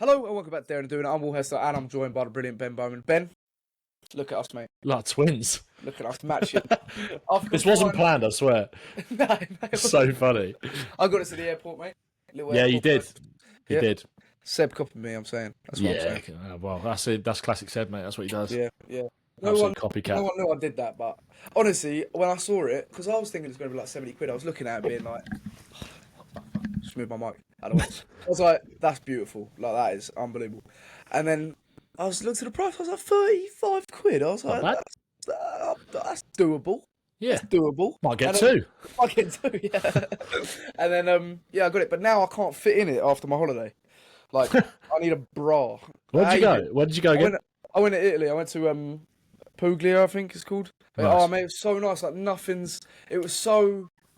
Hello and welcome back to Darren and Doing It. I'm Hester and I'm joined by the brilliant Ben Bowman. Ben, look at us, mate. Like twins. Look at us matching. This wasn't planned, I swear. No, So funny. I got us to the airport, mate. Yeah, you did. You did. Seb copied me, I'm saying. That's what I'm saying. Well, that's classic Seb, mate. That's what he does. Yeah. Absolute copycat. No one knew I did that, but honestly, when I saw it, because I was thinking it's going to be like 70 quid, I was looking at it being like, just move my mic out of the way. I was like, that's beautiful. Like, that is unbelievable. And then I looked at the price, I was like, 35 quid. I was like, that's doable. Yeah. That's doable. Might get two. Might get two, yeah. And then, I got it. But now I can't fit in it after my holiday. Like, I need a bra. Where'd you go? Where did you go again? I went to Italy. I went to Puglia, I think it's called. Nice. Oh, mate, it was so nice. Like,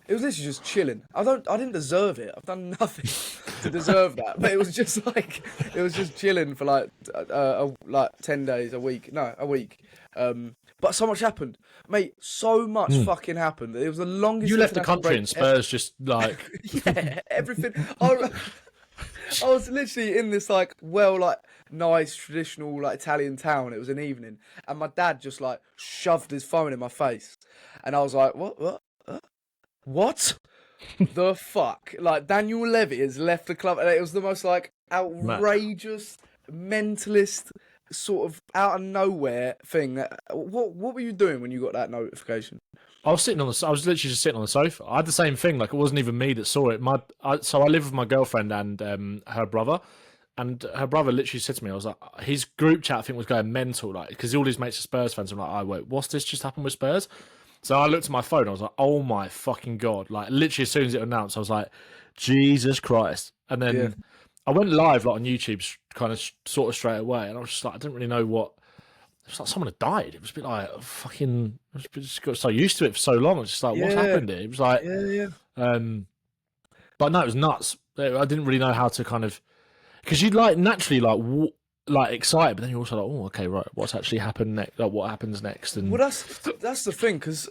it was literally just chilling. I didn't deserve it. I've done nothing to deserve that. But it was just chilling for like 10 days, a week. No, a week. But so much happened, mate. So much fucking happened. It was the longest. You left the country and Spurs just like yeah, everything. I was literally in this nice traditional Italian town. It was an evening, and my dad just shoved his phone in my face, and I was like, what? The fuck? Daniel Levy has left the club, and it was the most outrageous, mentalist sort of out of nowhere thing. What were you doing when you got that notification? I was literally just sitting on the sofa. I had the same thing. It wasn't even me that saw it. So I live with my girlfriend and her brother. And her brother literally said to me, I was like, his group chat, I think, was going mental. Because all his mates are Spurs fans. I'm like, oh, wait, what's this just happened with Spurs? So I looked at my phone. I was like, oh, my fucking God. Literally, as soon as it announced, I was like, Jesus Christ. And then I went live on YouTube kind of sort of straight away. And I was just like, I didn't really know what. It was like someone had died. It was a bit like fucking. I just got so used to it for so long. I was just like, what's happened here? It was like, but no, it was nuts. I didn't really know how to kind of, because you'd naturally excited, but then you're also like, oh, okay, right, what's actually happened next? What happens next? And well, that's the thing, because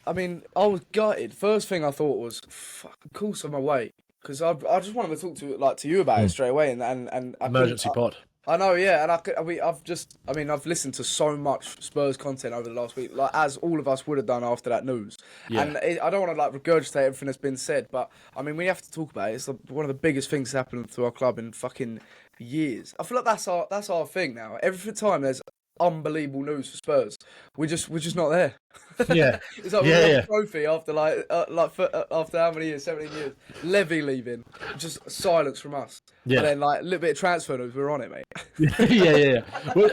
I was gutted. First thing I thought was, fuck, of course I'm away, because I just wanted to talk to you about it straight away, and emergency pod. I know, yeah, and I've listened to so much Spurs content over the last week, as all of us would have done after that news. Yeah. And I don't want to regurgitate everything that's been said, but we have to talk about it. It's one of the biggest things that's happened to our club in fucking years. I feel like that's our thing now. Every time there's unbelievable news for Spurs, we're just not there. Yeah, it's like we won a trophy after after how many years? 17 years. Levy leaving, just silence from us. Yeah. And then a little bit of transfer news, we're on it, mate. yeah. Well,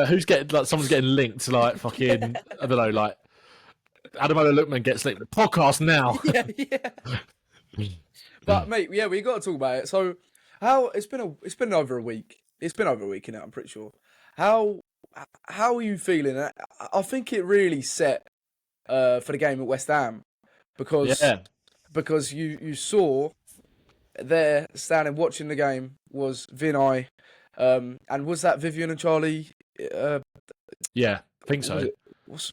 who's getting someone's getting linked to fucking I don't know Ademola Lookman gets linked. Podcast now. Yeah. But mate, we got to talk about it. So it's been over a week. It's been over a week, I'm pretty sure. How are you feeling? I think it really set for the game at West Ham because you saw there standing watching the game was Vinay, and was that Vivian and Charlie? Yeah, I think so.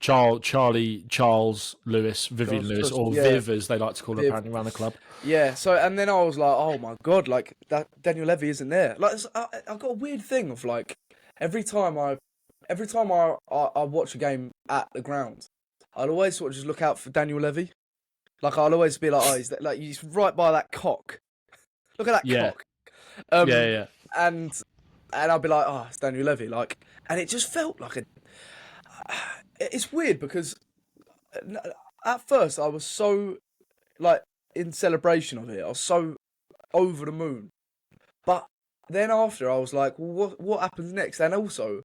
Charles Lewis, Vivian Lewis, or Viv as they like to call her apparently around the club. Yeah. So and then I was like, oh my God, that Daniel Levy isn't there. I got a weird thing of every time I watch a game at the ground, I'll always sort of just look out for Daniel Levy. I'll always be like, oh, he's right by that cock. Look at that cock. And I'll be like, oh, it's Daniel Levy. And it just felt like it's weird because at first I was so in celebration of it. I was so over the moon, but then after I was like, well, what happens next? And also,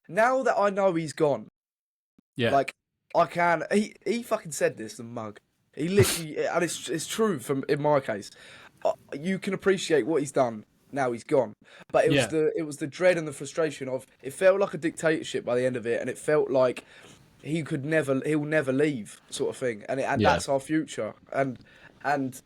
now that I know he's gone, I can. He fucking said this, the mug. He literally, and it's true in my case. You can appreciate what he's done. Now he's gone, but it was the dread and the frustration of it felt like a dictatorship by the end of it, and it felt like he'll never leave sort of thing, and that's our future, and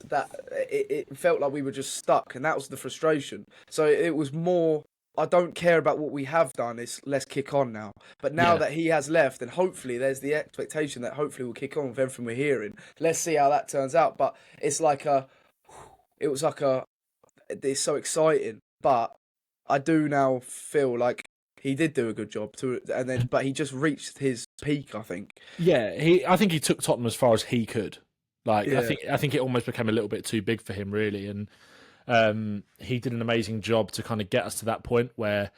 that it felt like we were just stuck, and that was the frustration. So it was more, I don't care about what we have done, let's kick on now. But now that he has left, and hopefully there's the expectation that hopefully we'll kick on with everything we're hearing. Let's see how that turns out. But it's it's so exciting, but I do now feel like he did do a good job but he just reached his peak, I think. Yeah, I think he took Tottenham as far as he could. Like, Yeah. I think it almost became a little bit too big for him, really, and he did an amazing job to kind of get us to that point where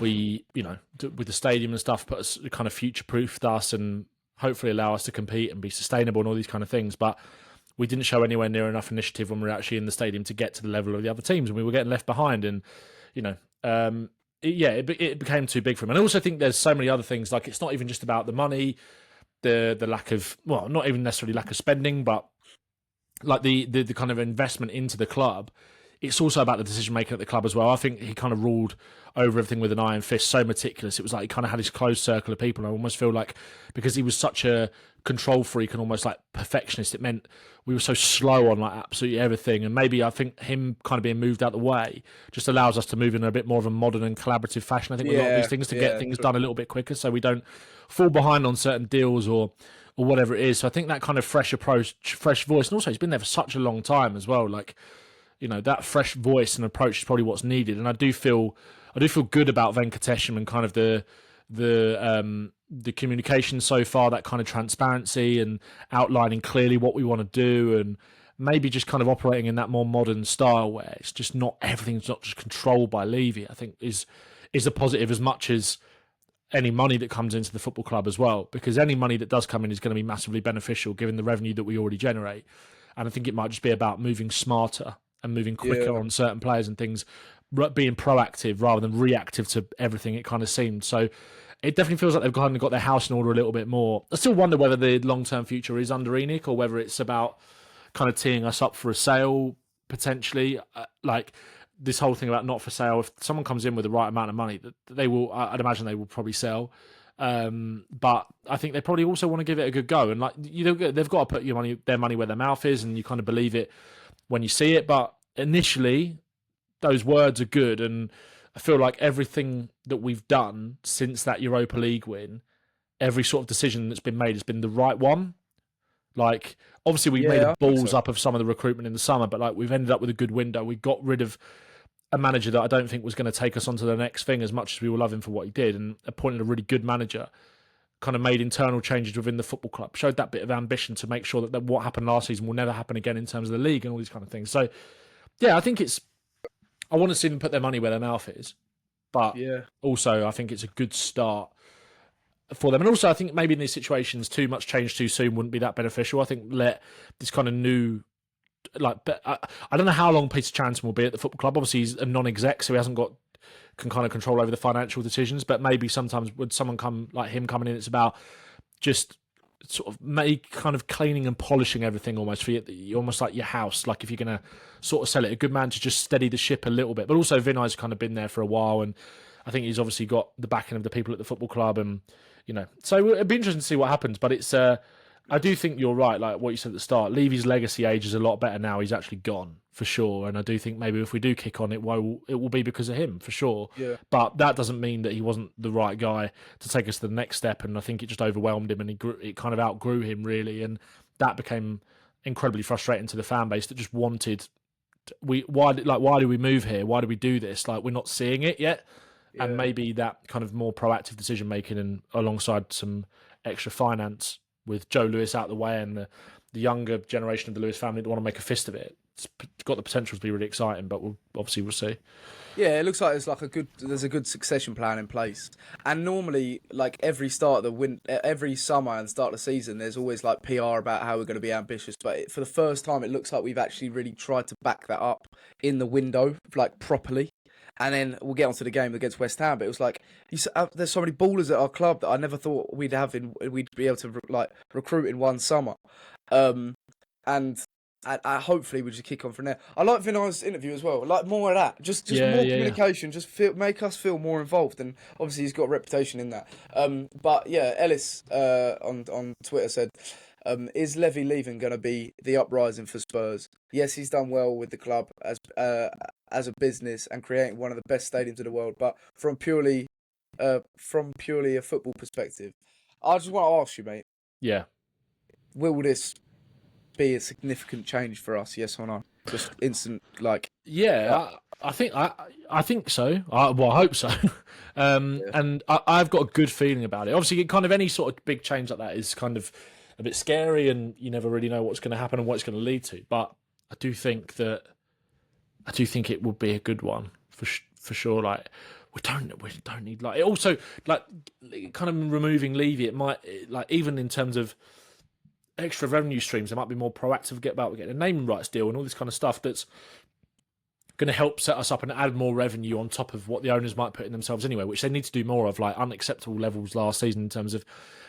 we, with the stadium and stuff, put us kind of future-proofed us and hopefully allow us to compete and be sustainable and all these kind of things. But we didn't show anywhere near enough initiative when we were actually in the stadium to get to the level of the other teams, and we were getting left behind. And it became too big for him. And I also think there's so many other things. Like, it's not even just about the money, the lack of, well, not even necessarily lack of spending, but like the kind of investment into the club. It's also about the decision making at the club as well. I think he kind of ruled over everything with an iron fist, so meticulous. It was like he kind of had his closed circle of people. And I almost feel like because he was such a control freak and almost like perfectionist, it meant we were so slow on like absolutely everything. And maybe I think him kind of being moved out of the way just allows us to move in a bit more of a modern and collaborative fashion. I think with a lot of these things to get things done a little bit quicker, so we don't fall behind on certain deals or whatever it is. So I think that kind of fresh approach, fresh voice, and also he's been there for such a long time as well. Like, that fresh voice and approach is probably what's needed. And I do feel good about Venkatesham and kind of the communication so far, that kind of transparency and outlining clearly what we want to do, and maybe just kind of operating in that more modern style where it's just not everything's not just controlled by Levy. I think is a positive as much as any money that comes into the football club as well, because any money that does come in is going to be massively beneficial given the revenue that we already generate. And I think it might just be about moving smarter and moving quicker on certain players and things, being proactive rather than reactive to everything, it kind of seemed. So it definitely feels like they've kind of got their house in order a little bit more. I still wonder whether the long-term future is under ENIC or whether it's about kind of teeing us up for a sale, potentially. Like this whole thing about not for sale, if someone comes in with the right amount of money, they will, I'd imagine they will probably sell. But I think they probably also want to give it a good go. And like they've got to put their money where their mouth is, and you kind of believe it when you see it. But initially, those words are good, and I feel like everything that we've done since that Europa League win, every sort of decision that's been made has been the right one. Like, obviously, we made the balls up of some of the recruitment in the summer, but like we've ended up with a good window. We got rid of a manager that I don't think was going to take us on to the next thing as much as we will love him for what he did, and appointed a really good manager, kind of made internal changes within the football club, showed that bit of ambition to make sure that what happened last season will never happen again in terms of the league and all these kind of things. So, yeah, I think I want to see them put their money where their mouth is, but also I think it's a good start for them. And also I think maybe in these situations, too much change too soon wouldn't be that beneficial. I think let this kind of new, I don't know how long Peter Chanton will be at the football club. Obviously he's a non-exec, so he can kind of control over the financial decisions, but maybe sometimes would someone him coming in, it's about just sort of kind of cleaning and polishing everything almost for you, almost like your house. Like if you're going to sort of sell it, a good man to just steady the ship a little bit. But also Vinay's kind of been there for a while, and I think he's obviously got the backing of the people at the football club, and so it'd be interesting to see what happens. But it's I do think you're right, like what you said at the start. Levy's legacy age is a lot better now. He's actually gone, for sure. And I do think maybe if we do kick on, it will be because of him, for sure. Yeah. But that doesn't mean that he wasn't the right guy to take us to the next step. And I think it just overwhelmed him, and it kind of outgrew him, really. And that became incredibly frustrating to the fan base that just wanted... Why do we move here? Why do we do this? Like, we're not seeing it yet. Yeah. And maybe that kind of more proactive decision-making, and alongside some extra finance with Joe Lewis out the way and the younger generation of the Lewis family that want to make a fist of it. It's got the potential to be really exciting, but we'll see. Yeah, it looks like there's a good succession plan in place. And normally, like every summer and start of the season, there's always like PR about how we're going to be ambitious. But for the first time, it looks like we've actually really tried to back that up in the window, like properly. And then we'll get onto the game against West Ham. But it was like, there's so many ballers at our club that I never thought we'd be able to recruit in one summer. And hopefully we just kick on from there. I like Vinay's interview as well. Like more of that, just more communication. Just make us feel more involved. And obviously he's got a reputation in that. But yeah, Ellis on Twitter said, is Levy leaving going to be the uprising for Spurs? Yes, he's done well with the club as a business and creating one of the best stadiums in the world. But from purely a football perspective, I just want to ask you, mate. Yeah. Will this be a significant change for us? Yes or no? Just instant, like. Yeah, I think so. I hope so. And I've got a good feeling about it. Obviously, kind of any sort of big change like that is kind of a bit scary, and you never really know what's going to happen and what it's going to lead to. But I do think it would be a good one for sure. Like we don't need like it also like kind of removing Levy. It might like even in terms of extra revenue streams, they might be more proactive about getting a naming rights deal and all this kind of stuff that's going to help set us up and add more revenue on top of what the owners might put in themselves anyway, which they need to do more of, like unacceptable levels last season in terms of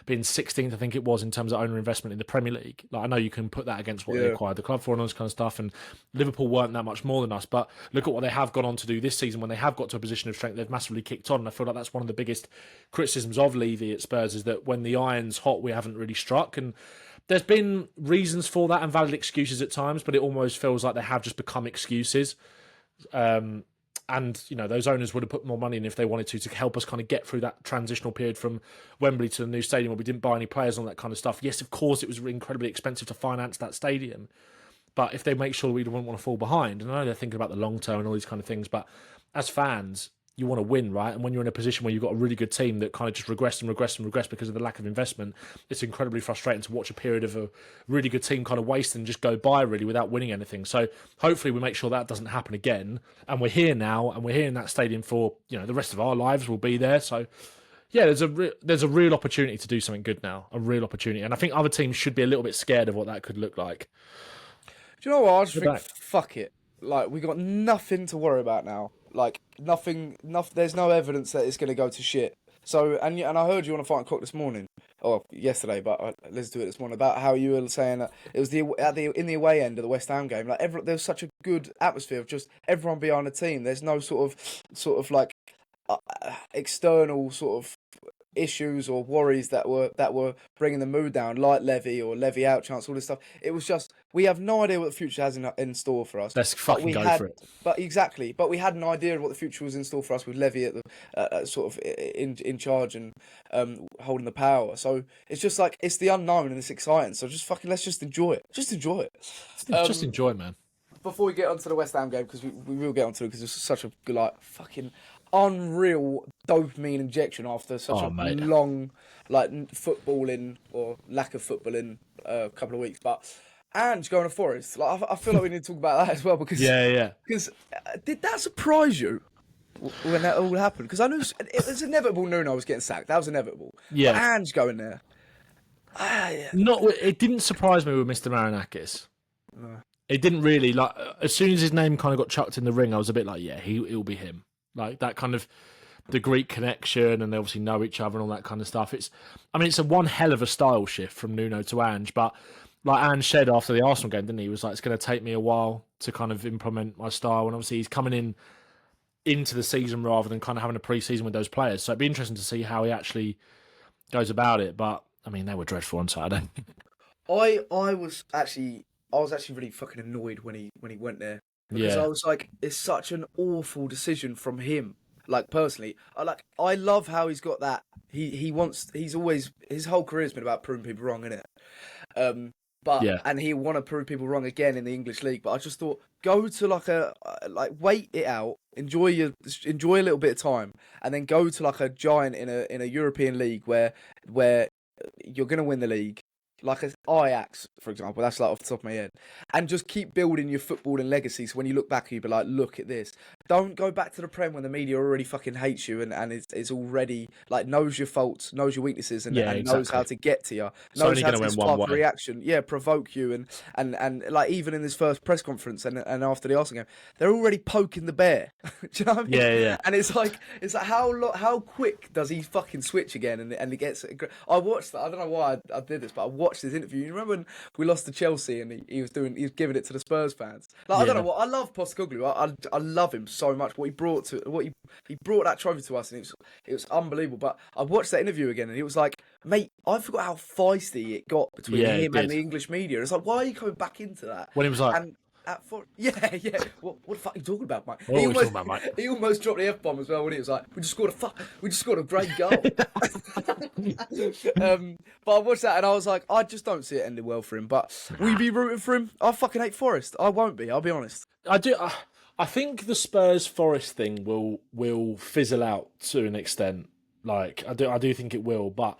being 16th, I think it was, in terms of owner investment in the Premier League. Like I know you can put that against what they acquired the club for and all this kind of stuff, and Liverpool weren't that much more than us, but look at what they have gone on to do this season when they have got to a position of strength. They've massively kicked on, and I feel like that's one of the biggest criticisms of Levy at Spurs, is that when the iron's hot, we haven't really struck, and there's been reasons for that and valid excuses at times, but it almost feels like they have just become excuses. And, you know, those owners would have put more money in if they wanted to help us kind of get through that transitional period from Wembley to the new stadium where we didn't buy any players and all that kind of stuff. Yes, of course, it was incredibly expensive to finance that stadium. But if they make sure we don't want to fall behind, and I know they're thinking about the long term and all these kind of things, but as fans, you want to win, right? And when you're in a position where you've got a really good team that kind of just regressed because of the lack of investment, it's incredibly frustrating to watch a period of a really good team kind of waste and just go by really without winning anything. So hopefully we make sure that doesn't happen again. And we're here now, and we're here in that stadium for, you know, the rest of our lives will be there. So yeah, there's a real opportunity to do something good now, a real opportunity. And I think other teams should be a little bit scared of what that could look like. Do you know what? I just think, fuck it. Like, we got nothing to worry about now. Like, nothing. There's no evidence that it's going to go to shit. So, and I heard you on a Fight O'Clock this morning, or yesterday, but I listened to it this morning, about how you were saying that it was in the away end of the West Ham game. Like, there was such a good atmosphere of just everyone behind the team. There's no sort of like external sort of issues or worries that were bringing the mood down, like Levy or Levy out chance, all this stuff. It was just, we have no idea what the future has in store for us. Let's fucking go for it. But exactly, but we had an idea of what the future was in store for us with Levy at the sort of in charge and holding the power. So it's just like, it's the unknown and it's exciting. So just fucking, let's just enjoy it. Just enjoy it. Just enjoy it, man. Before we get onto the West Ham game, because we will get onto it, because it's such a good, like, fucking unreal dopamine injection after such long, like, footballing or lack of footballing couple of weeks. But Ange going to Forest, like, I feel like we need to talk about that as well, because because did that surprise you when that all happened? Because I knew it was inevitable. Nuno was getting sacked. That was inevitable. Yeah, but Ange going there. It didn't surprise me with Mr. Marinakis. No. It didn't really. Like, as soon as his name kind of got chucked in the ring, I was a bit like, yeah, he'll be him. Like, that kind of the Greek connection, and they obviously know each other and all that kind of stuff. It's a one hell of a style shift from Nuno to Ange, but like Ange said after the Arsenal game, didn't he? He was like, it's going to take me a while to kind of implement my style, and obviously he's coming into the season rather than kind of having a pre-season with those players. So it'd be interesting to see how he actually goes about it. But I mean, they were dreadful on Saturday. I was actually really fucking annoyed when he went there. Because I was like, it's such an awful decision from him. Like, personally, I love how he's got that. He's always, his whole career has been about proving people wrong, innit? And he want to prove people wrong again in the English league. But I just thought, go to wait it out, enjoy a little bit of time, and then go to like a giant in a European league where you're gonna win the league. Like Ajax, for example, that's like off the top of my head. And just keep building your footballing legacy, so when you look back, you'll be like, look at this. Don't go back to the Prem when the media already fucking hates you and it's already, like, knows your faults, knows your weaknesses, and knows how to get to you. Knows how to spark a reaction, provoke you. And like, even in this first press conference and after the Arsenal game, they're already poking the bear. Do you know what I mean? Yeah. And it's like how quick does he fucking switch again? And he gets... I watched that. I don't know why I did this, but I watched his interview. You remember when we lost to Chelsea and he was giving it to the Spurs fans? Like, I don't know what, I love Postecoglou. I love him so much. What he brought that trophy to us, and it was unbelievable. But I watched that interview again, and he was like, mate, I forgot how feisty it got between him and the English media. It's like, why are you coming back into that? When he was like, what the fuck are you talking about, mate? What are we talking about, mate? He almost dropped the F-bomb as well when he was like, we just scored a great goal. But I watched that and I was like, I just don't see it ending well for him. But will you be rooting for him? I fucking hate Forest. I won't be, I'll be honest. I do. I think the Spurs Forest thing will fizzle out to an extent. Like I do think it will, but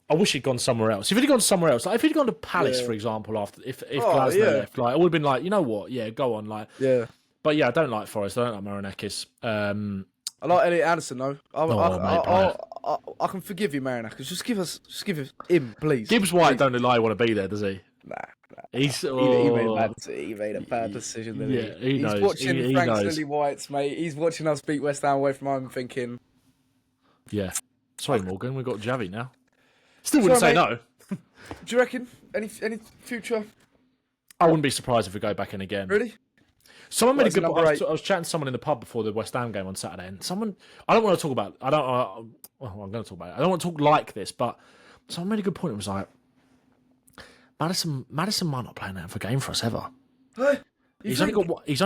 I wish he'd gone somewhere else. If he'd gone somewhere else, like if he'd gone to Palace, for example, after if Glasner left, like I would have been like, you know what, yeah, go on, like But yeah, I don't like Forest. I don't like Marinakis. I like Elliot Anderson though. I can forgive you, Marinakis. Just give him, please. Gibbs White don't look like he want to be there, does he? Nah. He made a bad decision. Didn't he? He's knows. watching Frank's Lily Whites, mate. He's watching us beat West Ham away from home, thinking, yeah. Sorry, Morgan. We've got Xavi now. Still wouldn't say no. Do you reckon any future? I wouldn't be surprised if we go back in again. Really? Someone made a good point. I was chatting to someone in the pub before the West Ham game on Saturday, and someone I don't want to talk about. I'm going to talk about it. I don't want to talk like this, but someone made a good point. It was like Madison might not play another game for us ever. Hey, he's only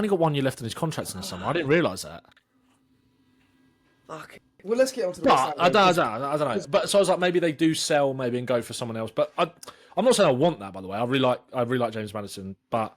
got 1 year left in his contract in the summer. I didn't realise that. Okay. Well, let's get on to the West Ham I don't know. But so I was like, maybe they do sell, maybe and go for someone else. But I'm not saying I want that. By the way, I really like James Maddison, but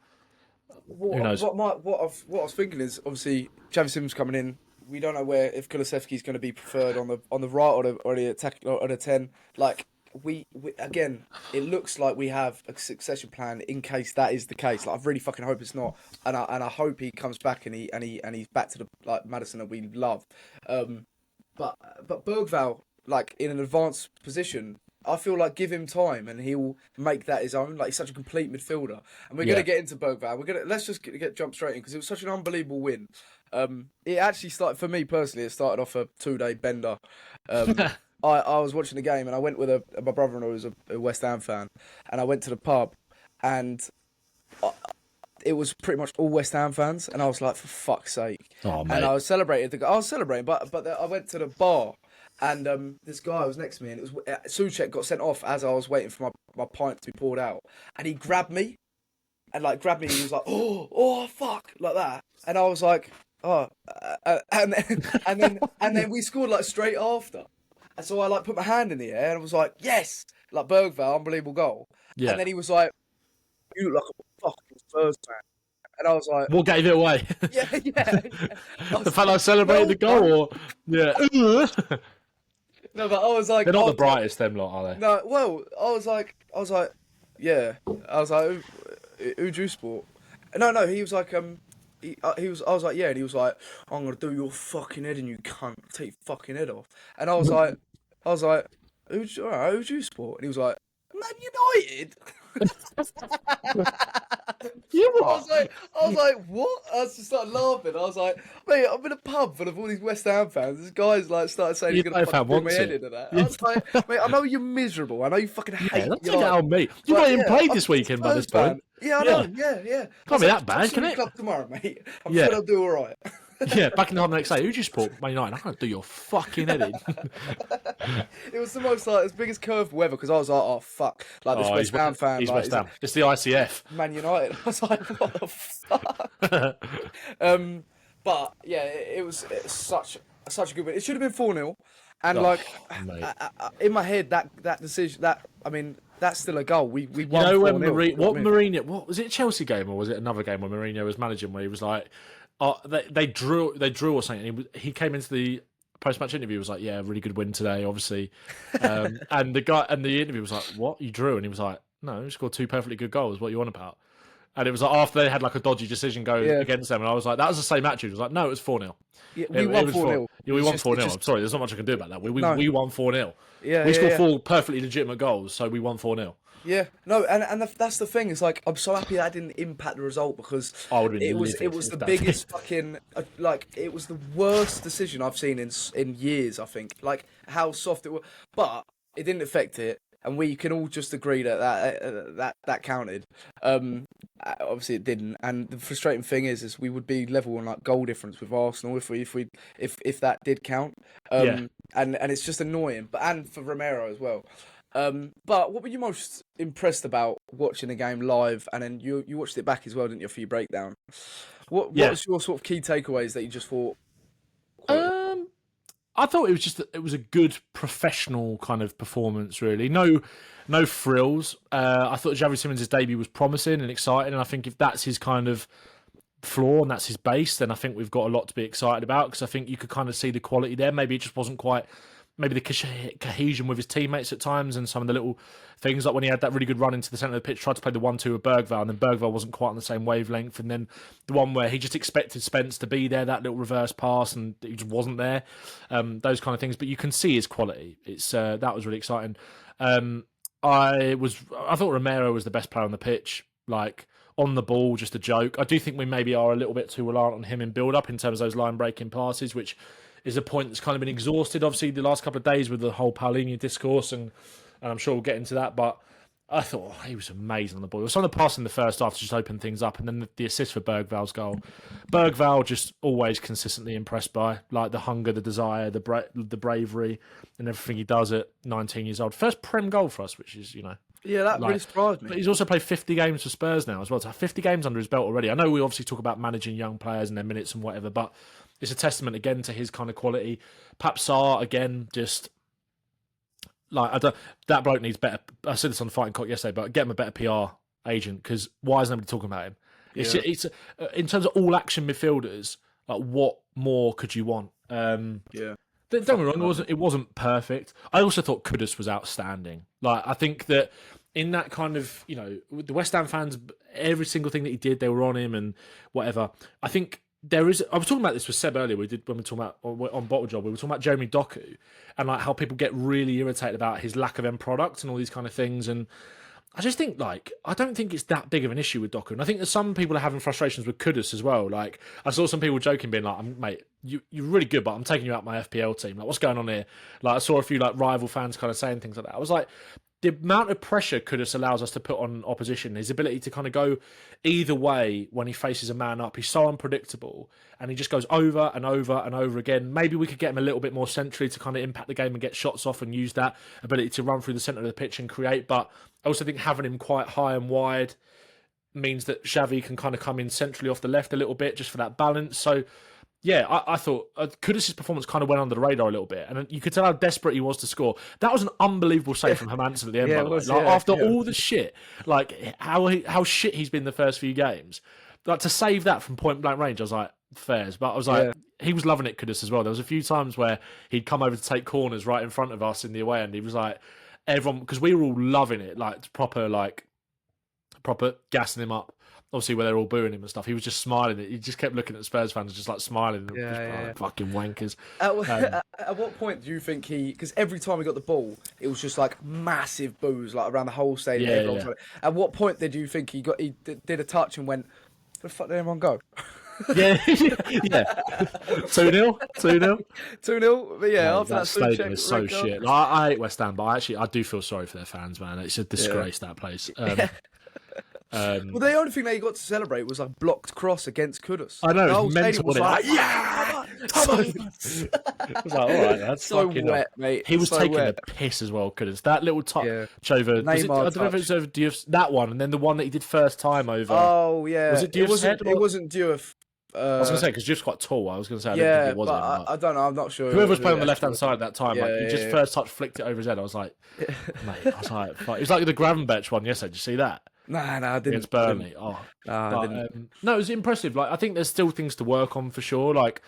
who knows? What I was thinking is obviously Xavi Simons coming in. We don't know if Kulusevski's going to be preferred on the right or the attack or the 10. Like we again, it looks like we have a succession plan in case that is the case. Like I really fucking hope it's not, and I hope he comes back and he's back to the like Maddison that we love. But Bergvall, like in an advanced position, I feel like give him time and he'll make that his own. Like he's such a complete midfielder, and we're gonna get into Bergvall. Let's just jump straight in because it was such an unbelievable win. It actually started for me personally. It started off a 2-day bender. I was watching the game and I went with my brother-in-law who's a West Ham fan, and I went to the pub, and it was pretty much all West Ham fans, and I was like, for fuck's sake. Oh, mate. And I was celebrating, but I went to the bar, and this guy was next to me, and it was Souček got sent off as I was waiting for my pint to be poured out, and he grabbed me, and he was like, oh fuck, like that, and I was like, oh, and then we scored like straight after, and so I like put my hand in the air and I was like, yes, like Bergvall, unbelievable goal, and then he was like, you look like a fucking Spurs fan. And I was like... What gave it away? Yeah. The fact I celebrated the goal, or... Yeah. No, but I was like... They're not the brightest, them lot, are they? No, well, I was like, yeah. I was like, who do you support? No, he was like, I was like, yeah, and he was like, I'm going to do your fucking head in, you cunt. Take your fucking head off. And I was like, who do you support? And he was like, Man United. You what? I was like, what? I just started laughing. I was like, mate, I'm in a pub full of all these West Ham fans. This guy's like started saying he's gonna fucking bring my head into that. I was like, mate, I know you're miserable. I know you fucking hate. Don't take it out on me. You might even play this weekend by this point. Yeah, I know. Yeah. Can't be that bad, can it? Club tomorrow, mate. I'm sure they'll do all right. Yeah, back in the hub the next day. Who do you support? Man United. I'm going to do your fucking head in. It was the most like as biggest curveball ever because I was like, oh fuck, like this West Ham fan. He's like, West Ham. It's the ICF. Man United. I was like, what the fuck? But yeah, it was such a good win. It should have been 4-0, and in my head that decision that's still a goal. We won. You know when Mourinho? What was it? A Chelsea game or was it another game where Mourinho was managing where he was like, they drew or something. And he came into the post-match interview, was like, yeah, really good win today, obviously. And the guy and the interview was like, what, you drew? And he was like, no, you scored 2 perfectly good goals. What are you on about? And it was like after they had like a dodgy decision go against them, and I was like, that was the same attitude. It was like, no, it was 4-0. Yeah, we won 4-0. Yeah, we won 4-0. I'm sorry, there's not much I can do about that. We won 4-0. Yeah, we scored 4 perfectly legitimate goals, so we won 4-0. Yeah, no, and that's the thing. It's like I'm so happy that didn't impact the result because it was the biggest fucking it was the worst decision I've seen in years. I think like how soft it was, but it didn't affect it, and we can all just agree that counted. Obviously it didn't, and the frustrating thing is we would be level on like goal difference with Arsenal if that did count. And it's just annoying, and for Romero as well. But what were you most impressed about watching the game live, and then you watched it back as well, didn't you, for your breakdown? What was your sort of key takeaways that you just thought? I thought it was a good professional kind of performance, really. No frills. I thought Xavi Simons' debut was promising and exciting, and I think if that's his kind of floor and that's his base, then I think we've got a lot to be excited about, because I think you could kind of see the quality there. Maybe it just wasn't quite, maybe the cohesion with his teammates at times, and some of the little things, like when he had that really good run into the centre of the pitch, tried to play the 1-2 with Bergvall, and then Bergvall wasn't quite on the same wavelength, and then the one where he just expected Spence to be there, that little reverse pass, and he just wasn't there. Those kind of things, but you can see his quality. It's that was really exciting. I thought Romero was the best player on the pitch, like on the ball, just a joke. I do think we maybe are a little bit too reliant on him in build-up in terms of those line-breaking passes, which is a point that's kind of been exhausted, obviously, the last couple of days with the whole Paulinho discourse, and I'm sure we'll get into that, but I thought he was amazing on the ball. It was on the pass in the first half to just open things up, and then the assist for Bergvall's goal. Bergvall just always consistently impressed by, like, the hunger, the desire, the bravery, and everything he does at 19 years old. First Prem goal for us, which is, Yeah, that really surprised me. But he's also played 50 games for Spurs now as well. To have 50 games under his belt already. I know we obviously talk about managing young players and their minutes and whatever, but it's a testament again to his kind of quality. Papsar, again, just like, that bloke needs better. I said this on the Fighting Cock yesterday, but get him a better PR agent, because why is nobody talking about him? It's in terms of all action midfielders, like, what more could you want? Don't get me wrong, it wasn't perfect. I also thought Kudus was outstanding. Like, I think that in that kind of, the West Ham fans, every single thing that he did, they were on him and whatever. I think I was talking about this with Seb earlier. When we were talking about on Bottle Job, we were talking about Jeremy Doku and like how people get really irritated about his lack of end product and all these kind of things. And I just think, like, I don't think it's that big of an issue with Doku. And I think that some people are having frustrations with Kudus as well. Like, I saw some people joking, being like, mate, you're really good, but I'm taking you out my FPL team. Like, what's going on here? Like, I saw a few, like, rival fans kind of saying things like that. I was like, the amount of pressure Kudus allows us to put on opposition, his ability to kind of go either way when he faces a man up, he's so unpredictable, and he just goes over and over and over again. Maybe we could get him a little bit more centrally to kind of impact the game and get shots off and use that ability to run through the centre of the pitch and create. But I also think having him quite high and wide means that Xavi can kind of come in centrally off the left a little bit just for that balance. So yeah, I thought Kudus' performance kind of went under the radar a little bit, and you could tell how desperate he was to score. That was an unbelievable save from Hermansen at the end, by the way. After all the shit, like how shit he's been the first few games, like to save that from point blank range, I was like, fairs. But I was like, he was loving it, Kudus, as well. There was a few times where he'd come over to take corners right in front of us in the away end. He was like, everyone, because we were all loving it, like proper gassing him up. Obviously, where they're all booing him and stuff, he was just smiling. He just kept looking at Spurs fans, just like smiling. Fucking wankers. At what point do you think because every time he got the ball, it was just like massive boos, like around the whole stadium. At what point did you think he did a touch and went, where the fuck did everyone go? Yeah. 2-0. 2-0. But yeah, after that stadium is so shit. Like, I hate West Ham, but I do feel sorry for their fans, man. It's a disgrace, that place. Well, the only thing they got to celebrate was like blocked cross against Kudus. I know, it's mental. Was like, yeah, come on. I was like, all right, that's so wet, mate. He was taking a piss as well, Kudus. That little touch over. I don't know if it was over Diouf's, that one, and then the one that he did first time over. Oh yeah, was it Diouf's head? It wasn't Diouf. I was going to say, because Diouf's quite tall. I was going to say, I don't think it was. But I don't know. I'm not sure. Whoever was playing on the left hand side at that time, he just first touch flicked it over his head. I was like, mate, fuck. It was like the Gravenberch one yesterday. Did you see that? No, I didn't. Against Burnley. I didn't. No, it was impressive. Like, I think there's still things to work on for sure. Like,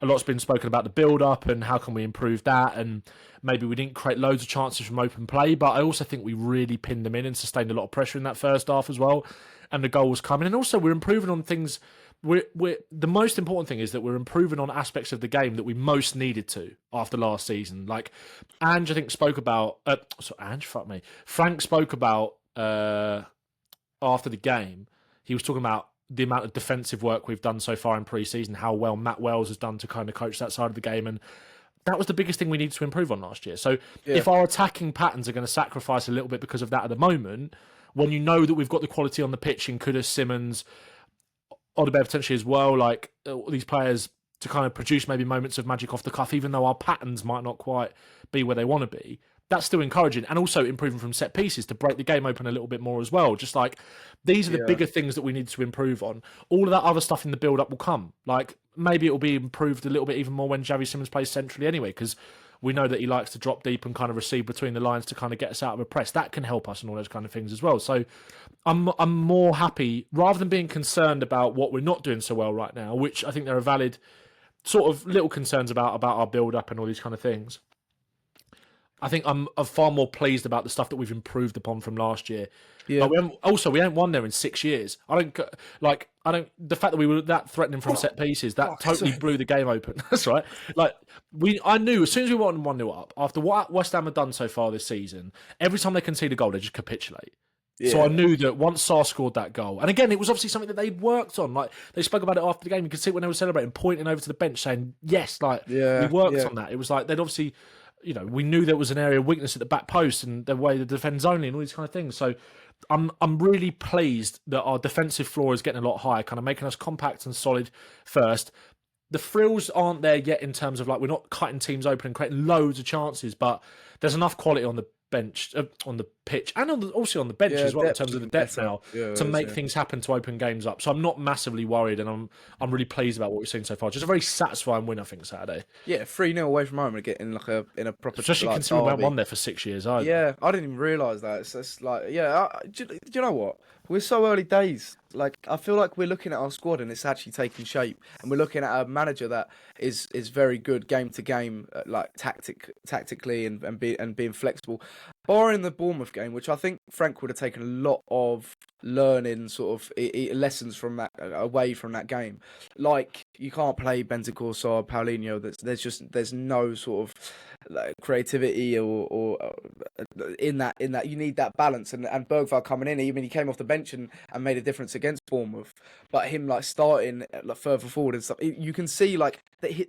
a lot's been spoken about the build-up and how can we improve that, and maybe we didn't create loads of chances from open play, but I also think we really pinned them in and sustained a lot of pressure in that first half as well, and the goal was coming. And also, we're improving on things. The most important thing is that we're improving on aspects of the game that we most needed to after last season. Like, Ange, I think, spoke about... Frank spoke about... after the game, he was talking about the amount of defensive work we've done so far in pre-season, how well Matt Wells has done to kind of coach that side of the game, and that was the biggest thing we needed to improve on last year. So if our attacking patterns are going to sacrifice a little bit because of that at the moment, when you know that we've got the quality on the pitch in Kudus, Simons, Odebear potentially as well, like all these players to kind of produce maybe moments of magic off the cuff, even though our patterns might not quite be where they want to be, that's still encouraging. And also improving from set pieces to break the game open a little bit more as well. Just like, these are the bigger things that we need to improve on. All of that other stuff in the build-up will come. Like, maybe it will be improved a little bit even more when Xavi Simons plays centrally anyway, because We know that he likes to drop deep and kind of receive between the lines to kind of get us out of a press. That can help us and all those kind of things as well. So I'm more happy, rather than being concerned about what we're not doing so well right now, which I think there are valid sort of little concerns about our build-up and all these kind of things. I think I'm far more pleased about the stuff that we've improved upon from last year. Yeah. Like we ain't won there in 6 years. The fact that we were that threatening from set pieces, that totally blew the game open. That's right. Like I knew as soon as we won 1-0 up, after what West Ham had done so far this season, every time they concede a goal, they just capitulate. Yeah. So I knew that once Sarr scored that goal, and again, it was obviously something that they'd worked on. Like they spoke about it after the game. You could see when they were celebrating, pointing over to the bench, saying, "Yes, we worked on that." It was like they'd obviously, we knew there was an area of weakness at the back post and the way the defends only and all these kind of things. So I'm really pleased that our defensive floor is getting a lot higher, kind of making us compact and solid first. The frills aren't there yet in terms of like we're not cutting teams open and creating loads of chances, but there's enough quality on the bench, on the pitch, and also on the bench as well in terms of the depth now to make things happen to open games up. So I'm not massively worried, and I'm really pleased about what we've seen so far. Just a very satisfying win, I think, Saturday. Yeah, 3-0 away from home and get in in a proper. Especially considering we haven't won there for 6 years. Yeah, I didn't even realise that. It's like, do you know what? We're so early days. Like, I feel like we're looking at our squad and it's actually taking shape, and we're looking at a manager that is very good game to game, like tactically and being flexible. Barring the Bournemouth game, which I think Frank would have taken a lot of learning sort of lessons from that away from that game. Like, you can't play Bentancur or Paulinho. There's no sort of creativity or in that you need that balance, and Bergvall coming in, he came off the bench and made a difference against Bournemouth, but him like starting like further forward and stuff, you can see like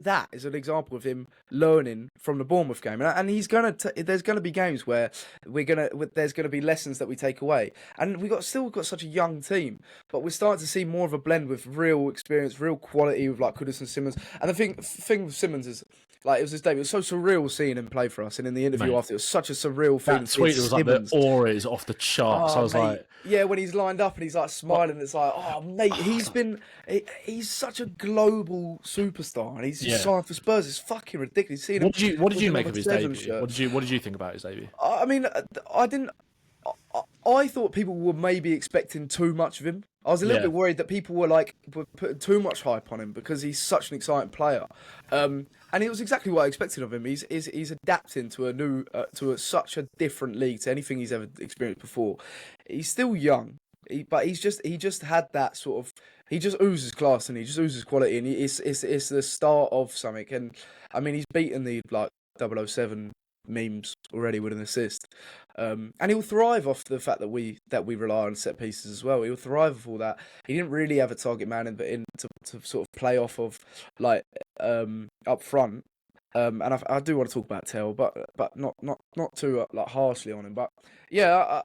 that is an example of him learning from the Bournemouth game, and he's there's gonna be games where there's gonna be lessons that we take away, and still got such a young team, but we're starting to see more of a blend with real experience, real quality with like Kudus and Simons. And the thing with Simons is, like, it was his debut. It was so surreal seeing him play for us, and in the interview after, it was such a surreal feeling. That tweet was like the aura is off the charts. I was like, yeah, when he's lined up and he's like smiling, it's like, oh mate, he's such a global superstar, and he's just signed for Spurs. It's fucking ridiculous. Seeing what did you make of his debut? What did you think about his debut? I mean, I didn't. I thought people were maybe expecting too much of him. I was a little bit worried that people were putting too much hype on him because he's such an exciting player. And it was exactly what I expected of him. He's adapting to a new such a different league to anything he's ever experienced before. He's still young, but he just had that sort of, he just oozes class and he just oozes quality, and it's the start of something. And I mean, he's beaten the 007 memes already with an assist, and he'll thrive off the fact that we rely on set pieces as well. He'll thrive off all that. He didn't really have a target man to sort of play off of up front, and I do want to talk about Tell, but not too harshly on him. But yeah,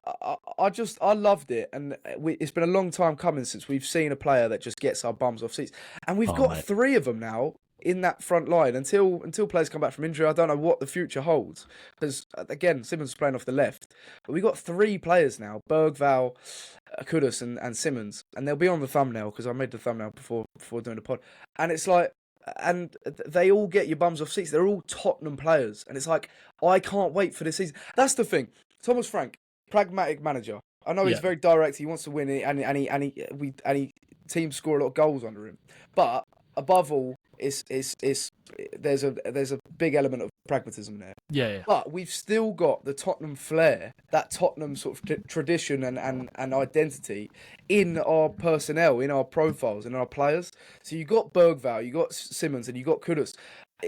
I loved it, and it's been a long time coming since we've seen a player that just gets our bums off seats, and we've got 3 of them now in that front line until players come back from injury. I don't know what the future holds, because again, Simons is playing off the left, but we've got 3 players now: Bergvall, Kudus, and Simons, and they'll be on the thumbnail because I made the thumbnail before doing the pod, and it's like, and they all get your bums off seats. They're all Tottenham players, and it's like, I can't wait for this season. That's the thing. Thomas Frank, pragmatic manager. I know he's very direct. He wants to win, and teams score a lot of goals under him, but above all, there's a big element of pragmatism there. Yeah. But we've still got the Tottenham flair, that Tottenham sort of tradition and identity in our personnel, in our profiles, in our players. So you got Bergvall, you got Simons, and you got Kudus.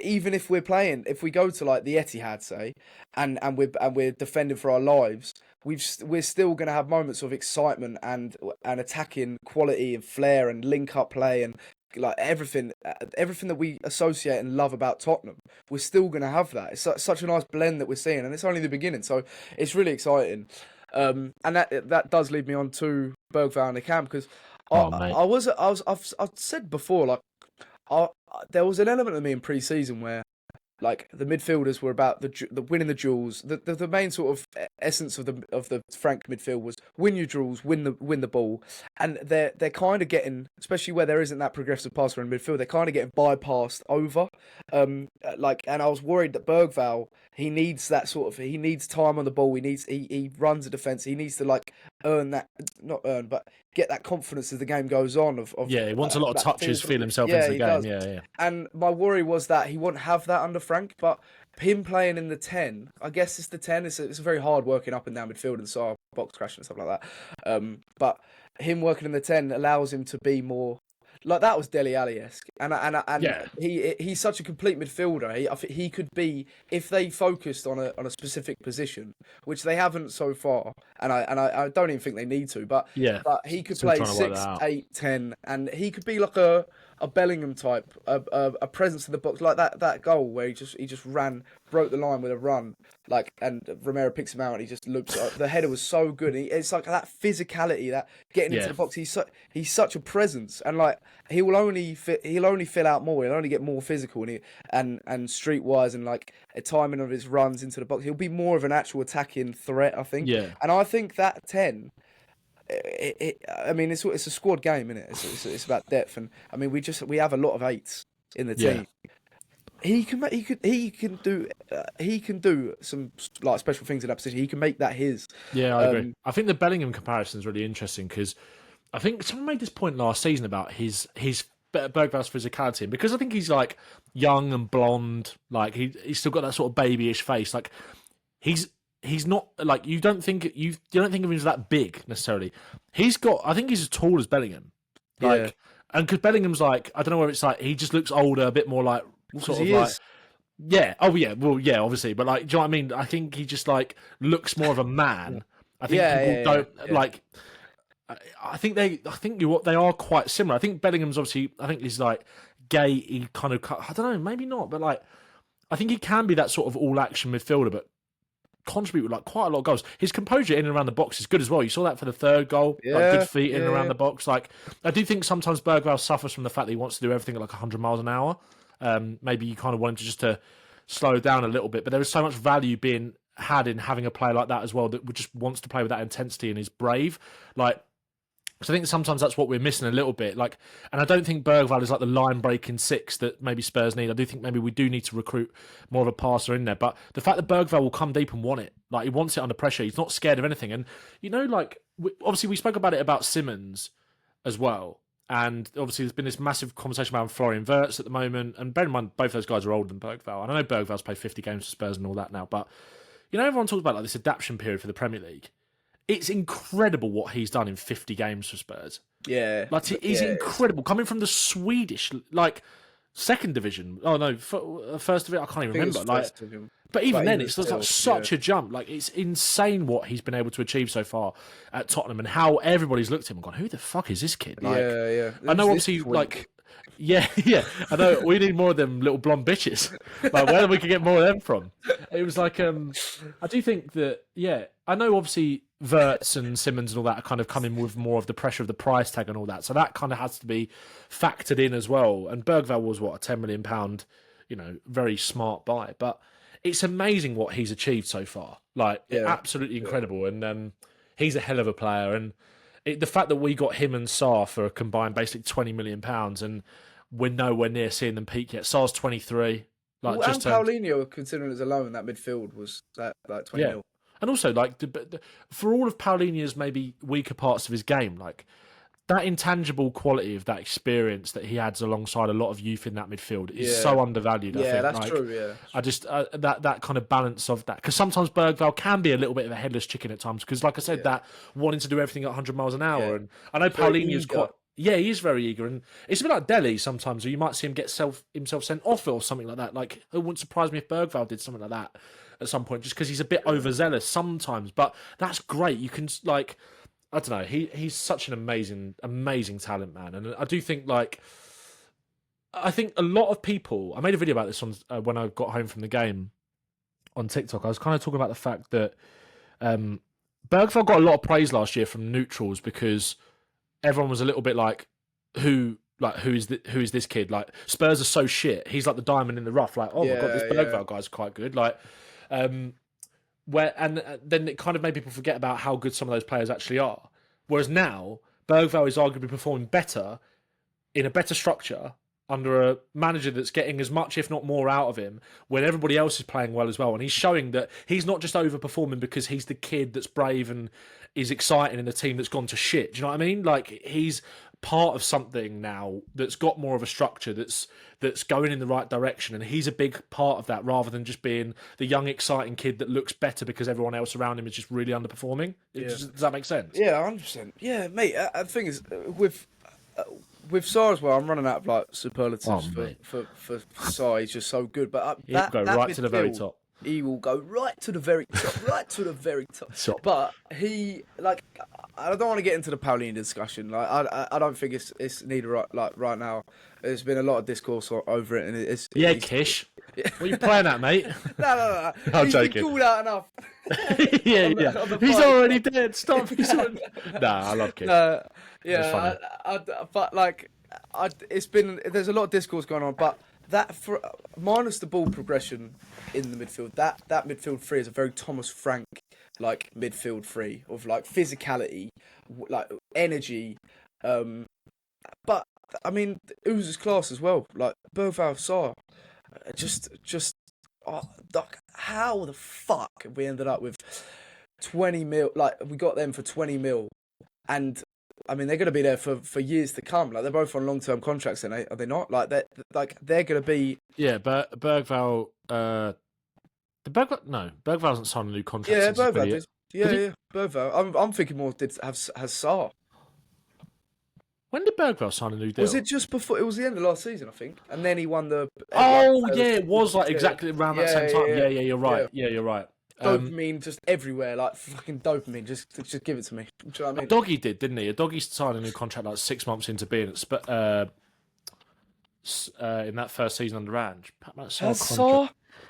Even if we go to like the Etihad, say, and we're defending for our lives, we're still going to have moments of excitement and attacking quality and flair and link up play and like everything that we associate and love about Tottenham. We're still going to have that. It's such a nice blend that we're seeing, and it's only the beginning, so it's really exciting. And that does lead me on to Bergvall and the camp, because I've said before, like, there was an element of me in pre-season where like the midfielders were about the winning the duels. The main sort of essence of the Frank midfield was win your duels, win the ball, and they're kind of getting, especially where there isn't that progressive passer in midfield, they're kind of getting bypassed over. And I was worried that Bergvall, he needs that sort of, he needs time on the ball. He runs a defence. He needs to like earn that, not earn, but get that confidence as the game goes on. He wants a lot of touches, feel himself yeah, into the he game. does. Yeah. And my worry was that he wouldn't have that under Frank, but him playing in the 10, I guess it's the 10. It's a very hard working up and down midfield and so box crashing and stuff like that. But him working in the 10 allows him to be more. Like that was Dele Alli-esque, and he's such a complete midfielder. I think he could be, if they focused on a specific position, which they haven't so far, and I don't even think they need to. But he could play 6, 8, 10, and he could be like a Bellingham type, a presence in the box, like that goal where he just broke the line with a run, like, and Romero picks him out and he just looks. The header was so good. It's like that physicality, that getting into the box. He's such a presence, and like he'll only fill out more. He'll only get more physical, and streetwise, and like a timing of his runs into the box. He'll be more of an actual attacking threat, I think. Yeah. And I think that 10. I mean, it's a squad game, isn't it? It's about depth, and I mean, we have a lot of 8s in the team. He can do some like special things in that position. He can make that his. Yeah, I agree. I think the Bellingham comparison is really interesting because I think someone made this point last season about his Bergvall's physicality, and because I think he's like young and blonde, like he's still got that sort of babyish face. Like he's not like you don't think of him as that big necessarily. I think he's as tall as Bellingham. Like, and because Bellingham's like, I don't know where it's like he just looks older, a bit more like sort of like. Yeah. Oh yeah. Well, yeah. Obviously, but like, do you know what I mean? I think he just like looks more of a man. I think people don't like. I think they are quite similar. I think Bellingham's obviously. I think he's like gay. He kind of. I don't know. Maybe not. But like, I think he can be that sort of all action midfielder, but contribute with like quite a lot of goals. His composure in and around the box is good as well. You saw that for the third goal. Like good feet in and around the box. Like I do think sometimes Bergvall suffers from the fact that he wants to do everything at like 100 miles an hour. Maybe you kind of want him to slow down a little bit, but there is so much value being had in having a player like that as well that just wants to play with that intensity and is brave. Like, so I think sometimes that's what we're missing a little bit. Like, and I don't think Bergvall is like the line breaking 6 that maybe Spurs need. I do think maybe we do need to recruit more of a passer in there. But the fact that Bergvall will come deep and want it, like he wants it under pressure. He's not scared of anything. And you know, like obviously we spoke about it about Simons as well. And obviously there's been this massive conversation around Florian Wirtz at the moment. And bear in mind, both those guys are older than Bergvall. And I know Bergvall's played 50 games for Spurs and all that now. But you know, everyone talks about like this adaptation period for the Premier League. It's incredible what he's done in 50 games for Spurs. Yeah. Like, he's incredible. Coming from the Swedish, like, second division. Oh, no, first division. I can't even remember. Like, but even then, it's like such a jump. Like, it's insane what he's been able to achieve so far at Tottenham and how everybody's looked at him and gone, who the fuck is this kid? Like, I know, obviously, like... Yeah. I know we need more of them little blonde bitches. Like where we could get more of them from? It was like I do think that I know obviously Wirtz and Simons and all that are kind of coming with more of the pressure of the price tag and all that, so that kind of has to be factored in as well. And Bergvall was what, a £10 million, very smart buy, but it's amazing what he's achieved so far. Like absolutely incredible, and he's a hell of a player. And the fact that we got him and Sarr for a combined basically £20 million and we're nowhere near seeing them peak yet. Sarr's 23. Like, well, and Paulinho, considering as a loan, that midfield was that like 20 mil. And also, like, for all of Paulinho's maybe weaker parts of his game, like, that intangible quality of that experience that he adds alongside a lot of youth in that midfield is so undervalued. I think. Yeah, that's like, true. Yeah, I just that kind of balance of that, because sometimes Bergvall can be a little bit of a headless chicken at times. Because, like I said, that wanting to do everything at 100 miles an hour, and I know Paulinho's quite. Yeah, he is very eager, and it's a bit like Dele sometimes, where you might see him get himself sent off or something like that. Like, it wouldn't surprise me if Bergvall did something like that at some point, just because he's a bit overzealous sometimes. But that's great. You can, like, I don't know. He's such an amazing talent, man. And I do think, like, I think a lot of people. I made a video about this on when I got home from the game on TikTok. I was kind of talking about the fact that Bergvall got a lot of praise last year from neutrals because everyone was a little bit like, who like, who is this kid? Like, Spurs are so shit. He's like the diamond in the rough. Like, oh my god, this Bergvall guy's quite good. Like, then it kind of made people forget about how good some of those players actually are. Whereas now, Bergvall is arguably performing better in a better structure under a manager that's getting as much, if not more, out of him when everybody else is playing well as well. And he's showing that he's not just overperforming because he's the kid that's brave and is exciting in a team that's gone to shit. Do you know what I mean? Like, he's part of something now that's got more of a structure, that's going in the right direction, and he's a big part of that rather than just being the young, exciting kid that looks better because everyone else around him is just really underperforming. Does that make sense? Yeah, 100%. Yeah, mate. The thing is, with Sarr as well, I'm running out of like superlatives for Sarr. He's just so good. But he'll go right to the very top. He will go right to the very top, right to the very top. But he, like, I don't want to get into the Paulinho discussion. Like, I don't think it's needed right now. There's been a lot of discourse over it, and it's Kish. What are you playing at, mate? No. I'm He's joking. been called out enough. He's already dead. Stop. I love Kish. But like, there's a lot of discourse going on, but that minus the ball progression in the midfield, that midfield three is a very Thomas Frank like midfield three of like physicality, like energy, but I mean, Uz's class as well. Like Bergvall, Sarr, like, how the fuck have we ended up with 20 mil? Like, we got them for 20 mil, and I mean, they're going to be there for years to come. Like, they're both on long-term contracts, are they not? Like, they're going to be. Yeah, but Bergvall. Bergvall hasn't signed a new contract. Yeah, Bergvall did. Yeah, Bergvall. I'm thinking more has Sarr. When did Bergvall sign a new deal? Was it just before? It was the end of last season, I think, and then he won the. It was like exactly around that same time. Yeah, you're right. Yeah, you're right. Dopamine just everywhere, like fucking dopamine. Just give it to me. Do you know what I mean? A doggy did, didn't he? A doggy signed a new contract like 6 months into being at in that first season under Ange.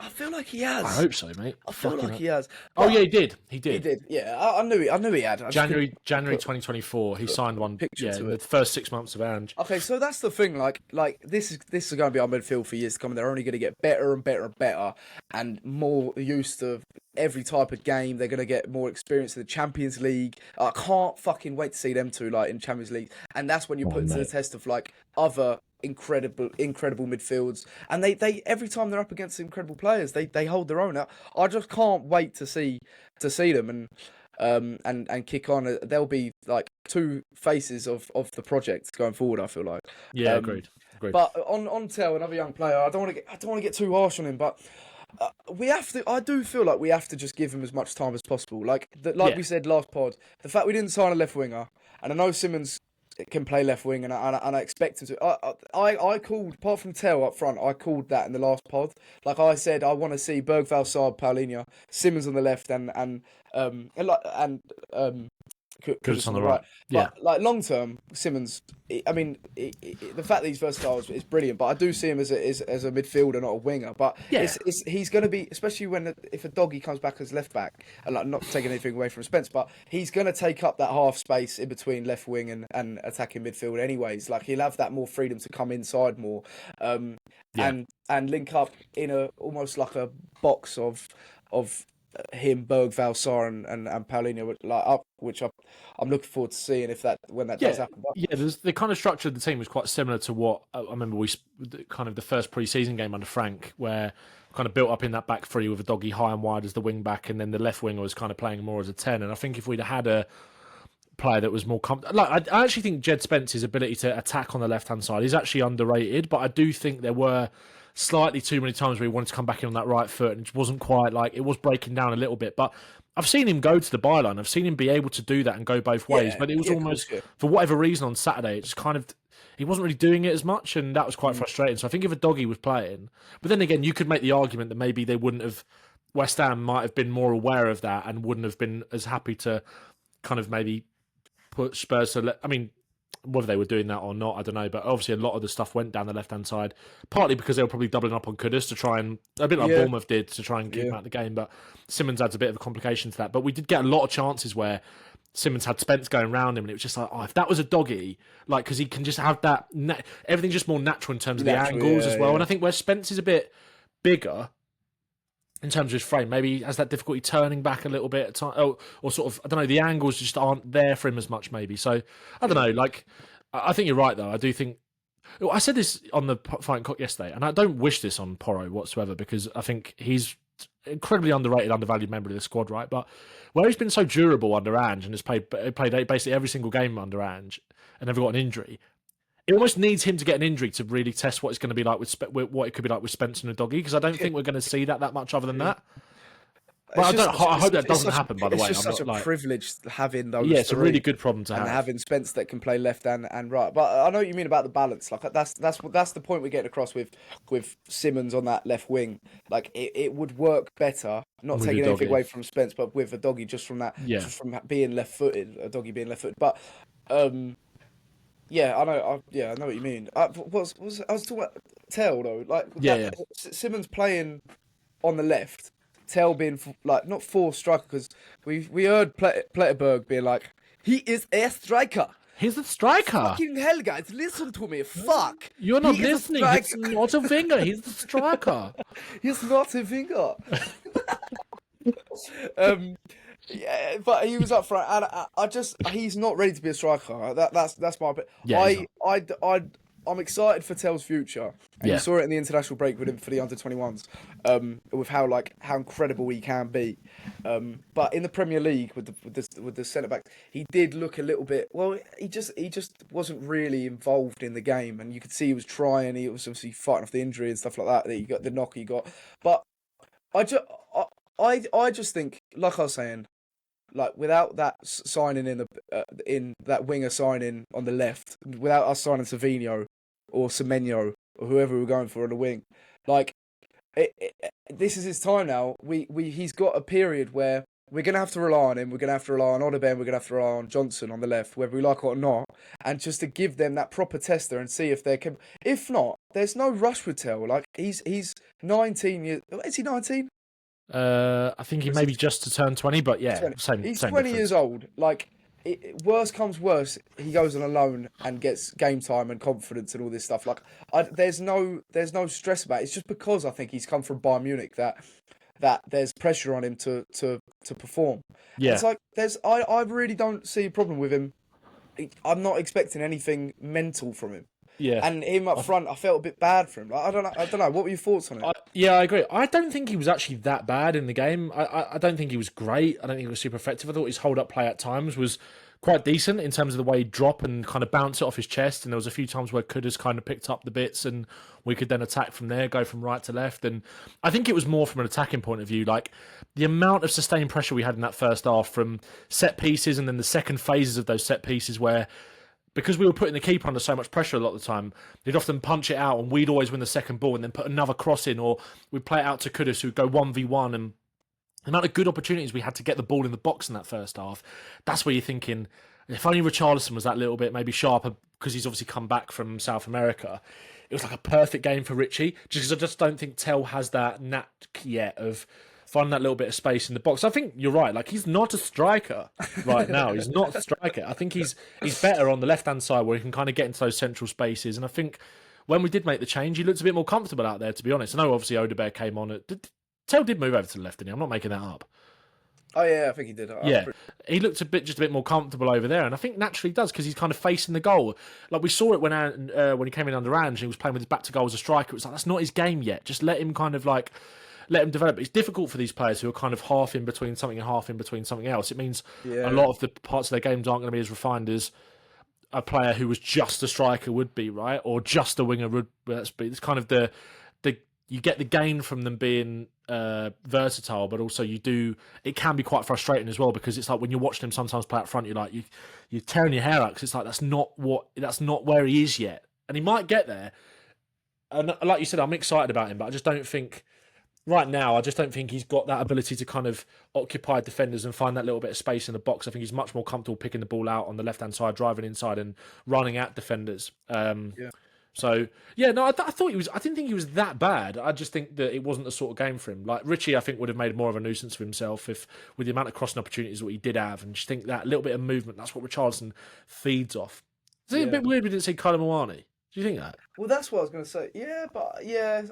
I feel like he has. I hope so, mate. I feel like he has. Oh yeah, he did. He did. Yeah, I knew he had. January 2024, he signed one. Yeah, in the first 6 months of Ange. Okay, so that's the thing. Like this is going to be our midfield for years to come. They're only going to get better and better and better, and more used to every type of game. They're going to get more experience in the Champions League. I can't fucking wait to see them two like in Champions League, and that's when you put to the test of like other incredible midfields, and they every time they're up against incredible players, they hold their own. I just can't wait to see them and kick on. They'll be like two faces of the project going forward, I feel like. Yeah, agreed. But on Tell, another young player, I don't want to get too harsh on him, but we have to. I do feel like we have to just give him as much time as possible. We said last pod, the fact we didn't sign a left winger, and I know Simons can play left wing, and I expect him to. I called, apart from Tell up front, I called that in the last pod. Like I said, I want to see Bergvall, Sarr, Paulinho, Simons on the left, and Kudus on the right. Yeah. But like long term, Simons. I mean, the fact that he's versatile is brilliant. But I do see him as a midfielder, not a winger. But he's going to be, especially if a doggy comes back as left back, and like not taking anything away from Spence, but he's going to take up that half space in between left wing and attacking midfield. Anyways, like he'll have that more freedom to come inside more, and link up in almost like a box of him, Bergvall, Sarr, and Paulinho, which I'm looking forward to seeing when that does happen. Yeah, the kind of structure of the team was quite similar to what I remember kind of the first pre-season game under Frank, where kind of built up in that back three with a doggy high and wide as the wing back, and then the left winger was kind of playing more as a 10. And I think if we'd had a player that was more I actually think Jed Spence's ability to attack on the left-hand side is actually underrated, but I do think there were slightly too many times where he wanted to come back in on that right foot, and it wasn't quite like it was breaking down a little bit. But I've seen him go to the byline. I've seen him be able to do that and go both ways. But it was almost, for whatever reason, on Saturday, it just kind of, he wasn't really doing it as much, and that was quite frustrating. So I think if a doggy was playing, but then again, you could make the argument that maybe they wouldn't have, West Ham might have been more aware of that and wouldn't have been as happy to kind of maybe put Spurs to, I mean, whether they were doing that or not, I don't know. But obviously, a lot of the stuff went down the left-hand side, partly because they were probably doubling up on Kudus to try and, a bit like Bournemouth did, to try and keep him out of the game. But Simons adds a bit of a complication to that. But we did get a lot of chances where Simmons had Spence going around him, and it was just like, if that was a doggy, like, because he can just have that, everything's just more natural in terms of the angles as well. And I think where Spence is a bit bigger in terms of his frame, maybe he has that difficulty turning back a little bit at time, or sort of, I don't know, the angles just aren't there for him as much, maybe. So, I don't know, like, I think you're right, though. I do think, I said this on the Fighting Cock yesterday, and I don't wish this on Porro whatsoever, because I think he's incredibly underrated, undervalued member of the squad, right? But where he's been so durable under Ange and has played basically every single game under Ange and never got an injury, it almost needs him to get an injury to really test what it's going to be like with what it could be like with Spencer and a doggy, because I don't think we're going to see that much other than that. But I hope that doesn't happen, by the way. It's just such a privilege having those. Yeah, it's a really good problem to have. And having Spence that can play left and right. But I know what you mean about the balance. Like that's the point we're getting across with Simmons on that left wing. Like it would work better, not with taking anything away from Spence, but with a doggy just from that, just from being left-footed, a doggy being left-footed. But yeah, I know what you mean. I was talking about Tell though. Like Simmons playing on the left. Tell being like not full striker, because we heard Pletterberg being like, he is a striker. He's a striker. Fucking hell, guys, listen to me. Fuck. You're not listening. He's not a winger. He's the striker. He's not a winger. Yeah, but he was up front, and he's not ready to be a striker. That's my opinion. Yeah, I'm excited for Tell's future. And you saw it in the international break with him for the under-21s, with how incredible he can be. But in the Premier League with the centre back, he did look a little bit. Well, he just wasn't really involved in the game, and you could see he was trying. He was obviously fighting off the injury and stuff like that. That he got the knock he got. But I just think, like I was saying, like without that signing in that winger signing on the left, without us signing Savinho or Semenyo or whoever we were going for on the wing, like this is his time now. He's got a period where we're gonna have to rely on him. We're gonna have to rely on Odobert. We're gonna have to rely on Johnson on the left, whether we like it or not, and just to give them that proper tester and see if they can. If not, there's no rush with Tell. Like he's 19 years. Is he 19? I think he may be just to turn 20, but yeah, 20. same. He's same 20 difference. years old. Like, worst comes worst, he goes on a loan and gets game time and confidence and all this stuff. Like, there's no stress about it. It's just because I think he's come from Bayern Munich that there's pressure on him to perform. Yeah, it's like I really don't see a problem with him. I'm not expecting anything mental from him. Yeah, and him up front, I felt a bit bad for him. Like, I don't know. What were your thoughts on it? I agree. I don't think he was actually that bad in the game. I don't think he was great. I don't think he was super effective. I thought his hold-up play at times was quite decent in terms of the way he'd drop and kind of bounce it off his chest. And there was a few times where Kudus kind of picked up the bits and we could then attack from there, go from right to left. And I think it was more from an attacking point of view. Like the amount of sustained pressure we had in that first half from set pieces and then the second phases of those set pieces where, because we were putting the keeper under so much pressure a lot of the time, they'd often punch it out and we'd always win the second ball and then put another cross in, or we'd play it out to Kudus who'd go 1v1. And the amount of good opportunities we had to get the ball in the box in that first half, that's where you're thinking, if only Richarlison was that little bit maybe sharper, because he's obviously come back from South America. It was like a perfect game for Richie, just because I just don't think Tell has that knack yet of finding that little bit of space in the box. I think you're right. Like, he's not a striker right now. He's not a striker. I think he's better on the left-hand side where he can kind of get into those central spaces. And I think when we did make the change, he looked a bit more comfortable out there, to be honest. I know, obviously, Odobert came on. Tell did move over to the left, didn't he? I'm not making that up. Oh, yeah, I think he did. He looked just a bit more comfortable over there. And I think naturally he does, because he's kind of facing the goal. Like, we saw it when he came in under Ange and he was playing with his back to goal as a striker. It was like, that's not his game yet. Just let him kind of like... let him develop. It's difficult for these players who are kind of half in between something and half in between something else. It means a lot of the parts of their games aren't going to be as refined as a player who was just a striker would be, right? Or just a winger would be. It's kind of the you get the gain from them being versatile, but also it can be quite frustrating as well, because it's like when you're watching him sometimes play up front, you're like you're tearing your hair out, because it's like that's not where he is yet, and he might get there. And like you said, I'm excited about him, but I just don't think. Right now, I just don't think he's got that ability to kind of occupy defenders and find that little bit of space in the box. I think he's much more comfortable picking the ball out on the left-hand side, driving inside and running at defenders. So yeah, no, I thought he was. I didn't think he was that bad. I just think that it wasn't the sort of game for him. Like Richie, I think would have made more of a nuisance of himself if, with the amount of crossing opportunities that he did have, and just think that little bit of movement. That's what Richarlison feeds off. Is it a bit weird we didn't see Kyle Moani? Do you think that? Well, that's what I was going to say. Yeah,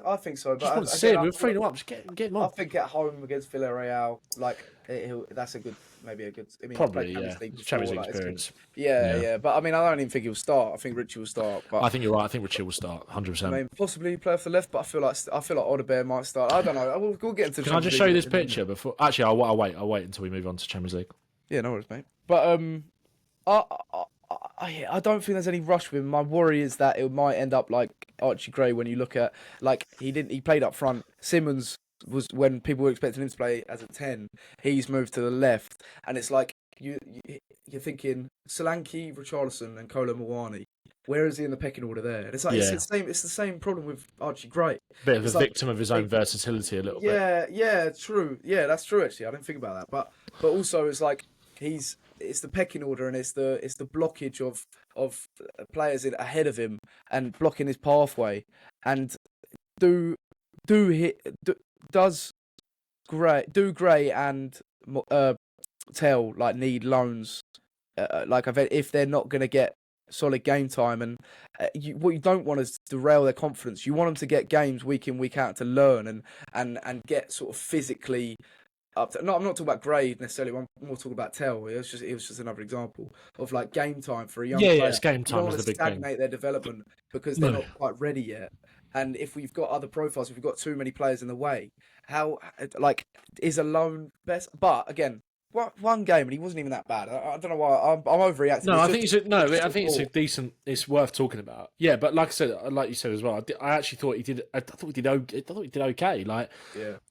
I think so. But Just want to see him. We're 3-0 up. Just get him on. I think at home against Villarreal, like that's a good, maybe a good. I mean, Probably, Champions League experience. Yeah. But I mean, I don't even think he'll start. I think Richie will start. But I think you're right. I think Richie will start 100%. I mean, possibly play off the left, but I feel like Odebear might start. I don't know. We'll get into. Can I just show you this picture before? Actually, I'll wait until we move on to Champions League. Yeah, no worries, mate. But I don't think there's any rush with him. My worry is that it might end up like Archie Gray when you look at, like, he played up front. Simons was, when people were expecting him to play as a 10, he's moved to the left, and it's like you're thinking Solanke, Richarlison, and Kolo Muani. Where is he in the pecking order there? And it's like it's the same problem with Archie Gray. Bit of a victim of his own versatility a little bit. Yeah, true. Yeah, that's true actually. I didn't think about that. But also it's like it's the pecking order, and it's the blockage of players ahead of him and blocking his pathway. And does Gray and Tell like need loans? Like if they're not going to get solid game time, and what you don't want is derail their confidence. You want them to get games week in, week out to learn and get sort of physically up to, no, I'm not talking about Gray necessarily. I'm more talking about Tell. It was just another example of like game time for a young player. Yeah, it's game time is the big thing. Stagnate their development because they're not quite ready yet. And if we've got other profiles, if we've got too many players in the way, how like is a loan best? But again, one game and he wasn't even that bad. I don't know why I'm overreacting. No, I think it's a decent. It's worth talking about. Yeah, but like I said, like you said as well, I actually thought he did. I thought he did okay. Like,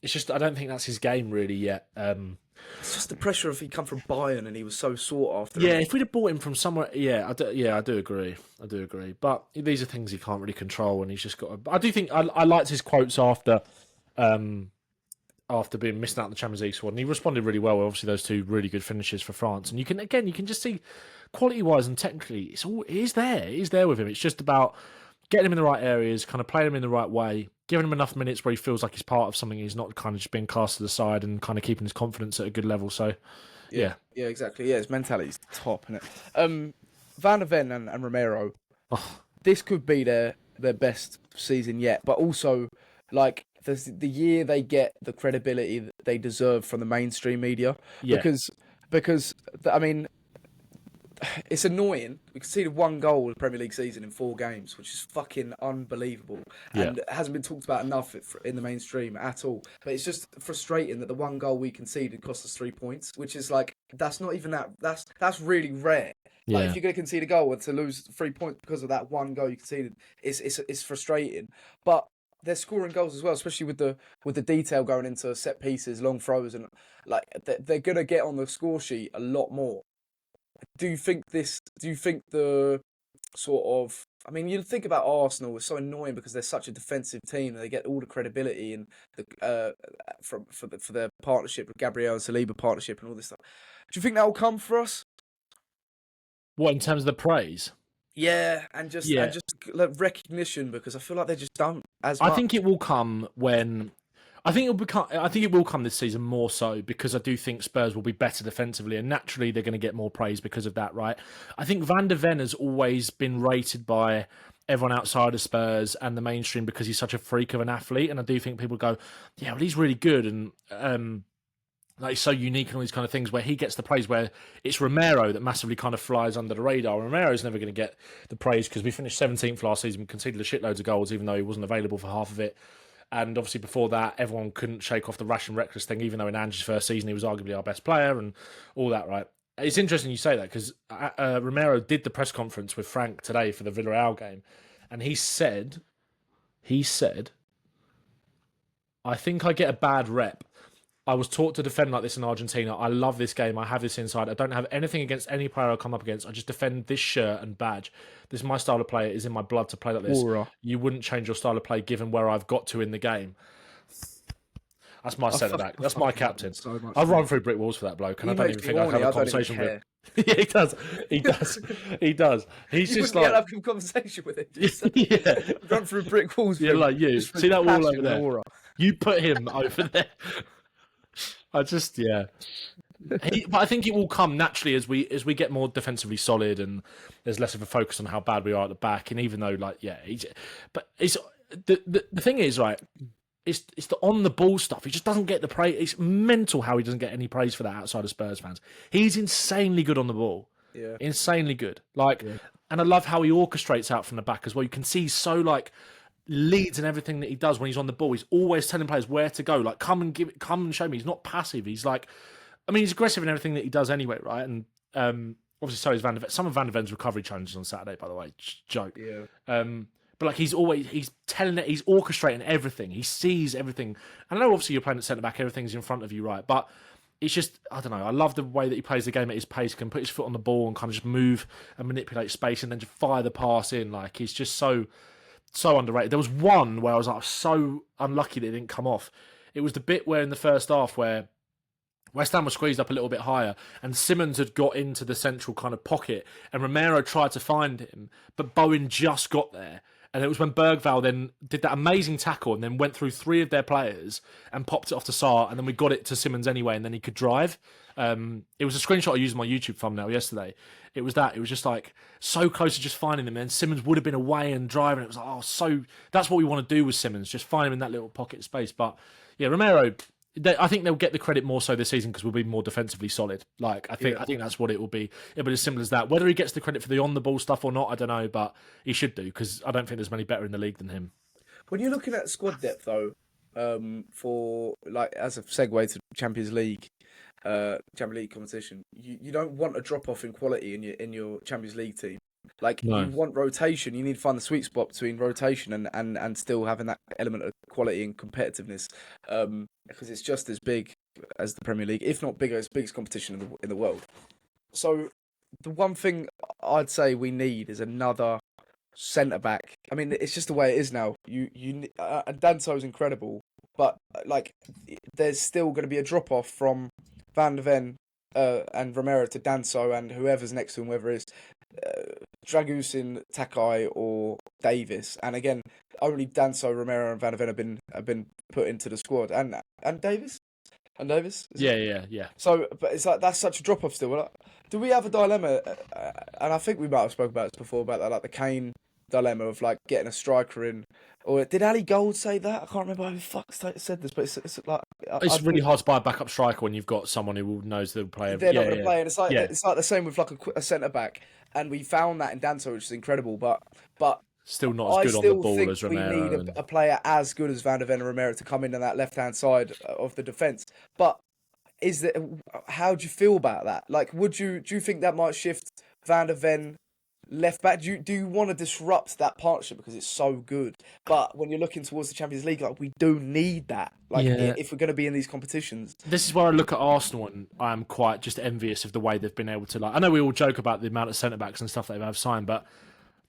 it's just I don't think that's his game really yet. It's just the pressure of he come from Bayern and he was so sought after. Yeah, if we'd have bought him from somewhere, I do agree. But these are things he can't really control, and he's just got. I do think I liked his quotes after being missing out on the Champions League squad, and he responded really well. Obviously, those two really good finishes for France, and you can just see quality-wise and technically, it is there with him. It's just about getting him in the right areas, kind of playing him in the right way, giving him enough minutes where he feels like he's part of something. He's not kind of just being cast to the side, and kind of keeping his confidence at a good level. So, yeah, exactly. Yeah, his mentality's top, isn't it? Van der Ven and Romero. This could be their best season yet, but also like. The year they get the credibility that they deserve from the mainstream media, because I mean, it's annoying. We conceded 1 goal in the Premier League season in 4 games, which is fucking unbelievable, and it hasn't been talked about enough in the mainstream at all. But it's just frustrating that the 1 goal we conceded cost us 3 points, which is like that's not even that. That's really rare. Like if you're going to concede a goal and to lose 3 points because of that 1 goal you conceded, it's frustrating, but. They're scoring goals as well, especially with the detail going into set pieces, long throws, and like they're gonna get on the score sheet a lot more. Do you think the sort of? I mean, you think about Arsenal. It's so annoying because they're such a defensive team. They get all the credibility and for their partnership with Gabriel and Saliba partnership and all this stuff. Do you think that will come for us? What in terms of the praise? Yeah, and just like recognition, because I feel like they just don't as much. I think it will come when. I think it will come this season more so because I do think Spurs will be better defensively, and naturally they're going to get more praise because of that, right? I think Van der Ven has always been rated by everyone outside of Spurs and the mainstream because he's such a freak of an athlete, and I do think people go, yeah, well, he's really good, and like he's so unique and all these kind of things, where he gets the praise, where it's Romero that massively kind of flies under the radar. Romero's never going to get the praise because we finished 17th last season, conceded a shitloads of goals, even though he wasn't available for half of it. And obviously before that, everyone couldn't shake off the rash and reckless thing, even though in Ange's first season, he was arguably our best player and all that, right? It's interesting you say that because Romero did the press conference with Frank today for the Villarreal game. And he said, I think I get a bad rep. I was taught to defend like this in Argentina. I love this game. I have this inside. I don't have anything against any player I come up against. I just defend this shirt and badge. This is my style of play. It is in my blood to play like this. You wouldn't change your style of play given where I've got to in the game. That's my centre back. That's my captain. So much. I've run through brick walls for that bloke, and I don't even think I have a conversation with him. Yeah, he does. He does. He's You just wouldn't like get a conversation with him. yeah, Run through brick walls. yeah, like you. Just See that wall passion over there? and aura. You put him over there. Yeah. But I think it will come naturally as we get more defensively solid and there's less of a focus on how bad we are at the back. And even though, like, yeah, but it's the thing is, right, it's the on the ball stuff. He just doesn't get the praise. It's mental how he doesn't get any praise for that outside of Spurs fans. He's insanely good on the ball. Yeah, insanely good. Like, and I love how he orchestrates out from the back as well. You can see he's so like leads in everything that he does when he's on the ball. He's always telling players where to go. Like, come and show me. He's not passive. He's like, I mean, he's aggressive in everything that he does anyway, right? And obviously, so is Van de Ven. Some of Van de Ven's recovery challenges on Saturday, by the way, joke. yeah. But like, he's telling it. He's orchestrating everything. He sees everything. And I know, obviously, you're playing at centre back. Everything's in front of you, right? But it's just, I don't know. I love the way that he plays the game at his pace. Can put his foot on the ball and kind of just move and manipulate space, and then just fire the pass in. Like, he's just so underrated. There was one where I was like so unlucky that it didn't come off. It was the bit where in the first half where West Ham was squeezed up a little bit higher and Simons had got into the central kind of pocket and Romero tried to find him, but Bowen just got there. And it was when Bergvall then did that amazing tackle and then went through three of their players and popped it off to Sarr, and then we got it to Simons anyway, and then he could drive. It was a screenshot I used in my YouTube thumbnail yesterday. It was just like so close to just finding him, and Simons would have been away and driving. It was like, that's what we want to do with Simons, just find him in that little pocket of space. But yeah, Romero, I think they'll get the credit more so this season because we'll be more defensively solid. Like I think that's what it will be. It'll be as simple as that. Whether he gets the credit for the on the ball stuff or not, I don't know, but he should do because I don't think there's many better in the league than him. When you're looking at squad depth, though, for like as a segue to Champions League competition, you don't want a drop off in quality in your Champions League team. Like you want rotation. You need to find the sweet spot between rotation and still having that element of quality and competitiveness, because it's just as big as the Premier League, if not bigger. It's the biggest competition in the world. So the one thing I'd say we need is another centre back. I mean, it's just the way it is now. And Danso's incredible, but like there's still going to be a drop off from Van de Ven and Romero to Danso and whoever's next to him, whether it's Dragusin, Takai or Davis. And again, only Danso, Romero and Van de Ven have been put into the squad. And Davis? And Davis? Yeah. So, but it's like that's such a drop off still. Like, do we have a dilemma? And I think we might have spoken about this before about that, like the Kane dilemma of like getting a striker in. Or did Ali Gold say that? I can't remember who the fuck said this, but it's like it's really hard to buy a backup striker when you've got someone who knows they'll play. They're not going to play, and it's like the same with like a centre back. And we found that in Danso, which is incredible, but still not as good on the ball as Romero. We need a player as good as Van de Ven and Romero to come in on that left-hand side of the defence. But how do you feel about that? Like, do you think that might shift Van de Ven left back? Do you want to disrupt that partnership because it's so good? But when you're looking towards the Champions League, like we do need that. Like if we're going to be in these competitions. This is where I look at Arsenal and I'm quite just envious of the way they've been able to, like, I know we all joke about the amount of centre-backs and stuff that they've signed, but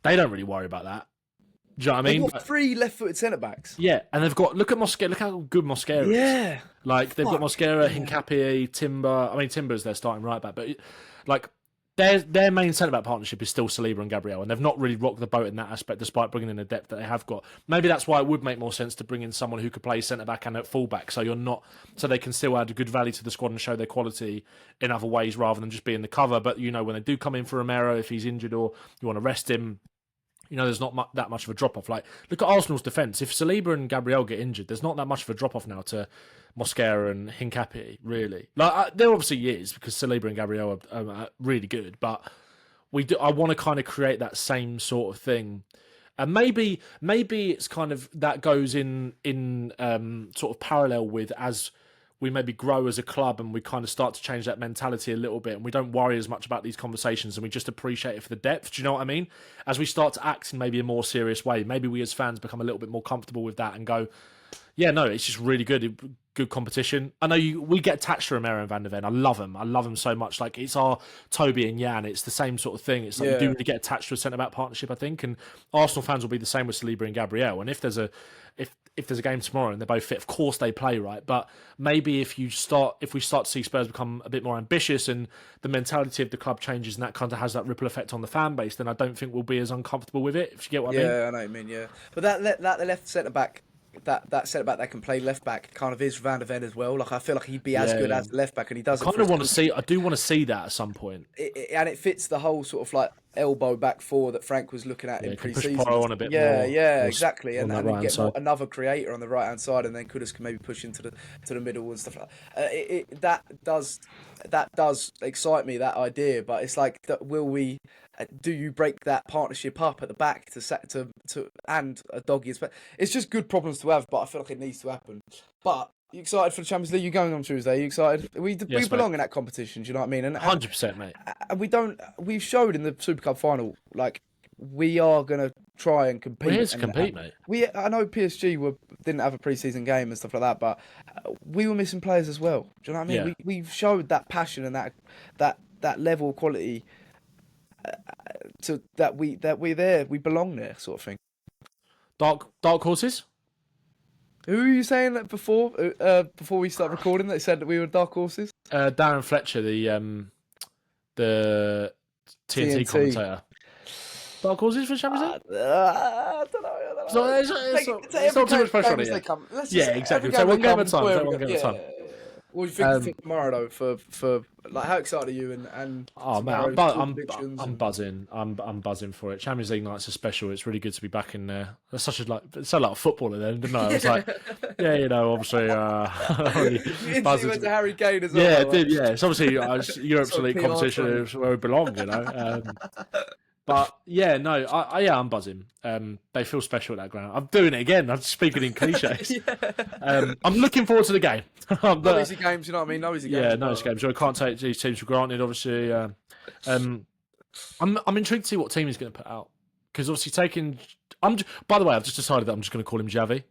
they don't really worry about that. Do you know what I mean? They've got 3 left-footed centre-backs. Yeah, and they've got, look how good Mosquera is. Yeah. Like, they've got Mosquera, Hincapié, Timber. I mean, Timber's their starting right back, but like, their main centre-back partnership is still Saliba and Gabriel, and they've not really rocked the boat in that aspect, despite bringing in the depth that they have got. Maybe that's why it would make more sense to bring in someone who could play centre-back and at full-back, so they can still add a good value to the squad and show their quality in other ways rather than just being the cover. But, when they do come in for Romero, if he's injured or you want to rest him, there's not that much of a drop-off. Like, look at Arsenal's defence. If Saliba and Gabriel get injured, there's not that much of a drop-off now to Mosquera and Hincapié, really. Like, there obviously is, because Saliba and Gabriel are really good, but I want to kind of create that same sort of thing. And maybe it's kind of, that goes in sort of parallel with as we maybe grow as a club and we kind of start to change that mentality a little bit and we don't worry as much about these conversations and we just appreciate it for the depth. Do you know what I mean? As we start to act in maybe a more serious way, maybe we as fans become a little bit more comfortable with that and go, yeah, no, it's just really good competition. I know we get attached to Romero and Van de Ven. I love them so much. Like, it's our Toby and Jan. It's the same sort of thing. It's like we do really get attached to a centre-back partnership, I think. And Arsenal fans will be the same with Saliba and Gabriel. And if if there's a game tomorrow and they're both fit, of course they play, right? But maybe if we start to see Spurs become a bit more ambitious and the mentality of the club changes and that kind of has that ripple effect on the fan base, then I don't think we'll be as uncomfortable with it, if you get what I mean. Yeah, I know what you mean, yeah. But that left centre-back, that centre-back that can play left-back kind of is Van de Ven as well. Like, I feel like he'd be as good as left-back, and he does I do want to see that at some point. And it fits the whole sort of like elbow back four that Frank was looking at in pre-season. Push Porro on a bit more. Yeah, exactly. And you get another creator on the right-hand side, and then Kudus can maybe push into the middle and stuff like that. That does excite me, that idea, but it's like, do you break that partnership up at the back and a doggy? It's just good problems to have, but I feel like it needs to happen. But you excited for the Champions League? You're going on Tuesday. You excited? We belong in that competition. Do you know what I mean? And 100%, mate. And we've showed in the Super Cup final, like, we are gonna try and compete. We're here to compete, mate. I know PSG didn't have a pre-season game and stuff like that, but we were missing players as well. Do you know what I mean? Yeah. We've showed that passion and that level of quality that we're there, we belong there, sort of thing. Dark horses. Who were you saying that before we start recording that said that we were dark horses? Darren Fletcher, the TNT commentator. Dark horses for Champions League? I don't know. It's not too much pressure on it. Yeah, exactly. So one game at a time. What do you think for tomorrow, though? For like, how excited are you? And man, I'm buzzing. I'm buzzing for it. Champions League nights are special. It's really good to be back in there. That's such a footballer then, didn't I? I was like, obviously. You went to Harry Kane as well. Yeah, it did. Yeah, it's obviously Europe's elite competition is where we belong. But I'm buzzing. They feel special at that ground. I'm doing it again. I'm speaking in cliches. I'm looking forward to the game. No easy games, you know what I mean? No easy games. Yeah, no easy games. So I can't take these teams for granted, obviously. I'm intrigued to see what team he's going to put out. Because obviously by the way, I've just decided that I'm just going to call him Xavi.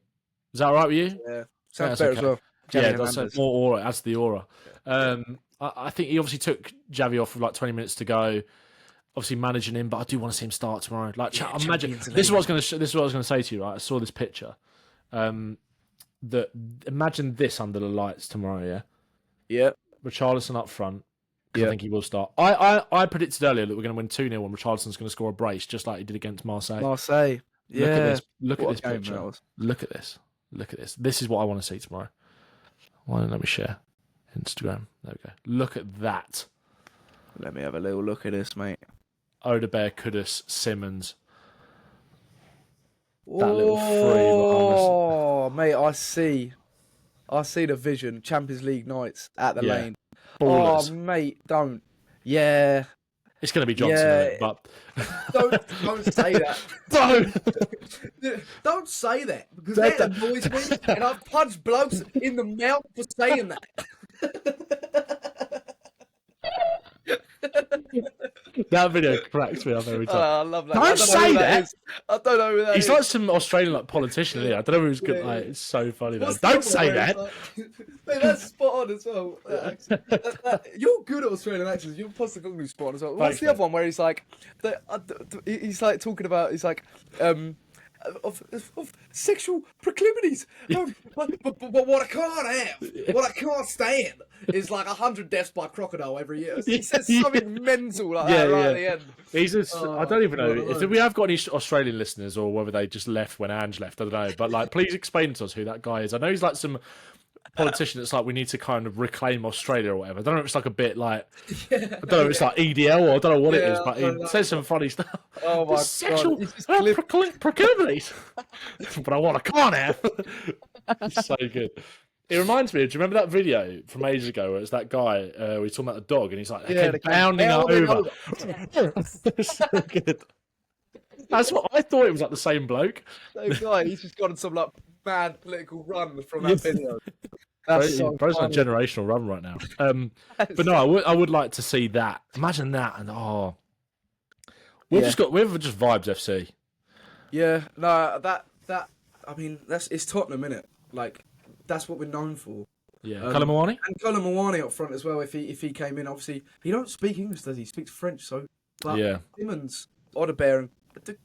Is that all right with you? Yeah. Sounds better as well. That's more aura. Adds to the aura. I think he obviously took Xavi off with like 20 minutes to go. Obviously managing him, but I do want to see him start tomorrow. Like, imagine this is what I was going to say to you. Right, I saw this picture. Imagine this under the lights tomorrow. Yeah. Yeah. Richarlison up front. I think he will start. I predicted earlier that we're going to win 2-0 and Richarlison's going to score a brace, just like he did against Marseille. Yeah. Look at this picture. Look at this. This is what I want to see tomorrow. Why don't let me share Instagram? There we go. Look at that. Let me have a little look at this, mate. Odebear, Kudus, Simons. That little free. Oh, mate, I see the vision. Champions League nights at the lane. Ballers. Oh, mate, don't. Yeah. It's going to be Johnson, but don't say that. Don't say that, because that annoys me, and I've punched blokes in the mouth for saying that. That video cracks me up every time. I love that. Don't say that. I don't know who that is. He's like some Australian politician. I don't know who's good. Like, it's so funny though. Don't say that. Mate, that's spot on as well. You're good at Australian accents. Your Postacoglu spot on as well. What's the other one where he's like, talking about, he's like, of sexual proclivities. But what I can't have, what I can't stand, is like 100 deaths by crocodile every year. He says something mental like that right at the end. He's I don't even know if we have got any Australian listeners or whether they just left when Ange left. I don't know. But like, please explain to us who that guy is. I know he's like some politician that's like, we need to kind of reclaim Australia or whatever. I don't know if it's like a bit like, I don't know if it's like EDL or I don't know what it is, but he says some funny stuff. Oh my sexual proclivities. But I can't have. It's so good. It reminds me, do you remember that video from ages ago where it's that guy, where he's talking about the dog and he's like, bounding over. It's so good. That's what I thought. It was like the same bloke. Same guy. He's just got on some like mad political run from that video. Bro's on a generational run right now. But no, I would like to see that. Imagine that, and we've just vibes FC. Yeah, no, that I mean, it's Tottenham, innit? Like, that's what we're known for. Yeah, Kalamawani? And Kalamawani up front as well. If he came in, obviously he don't speak English, does he? He speaks French, so. But yeah. Simons, Odebear,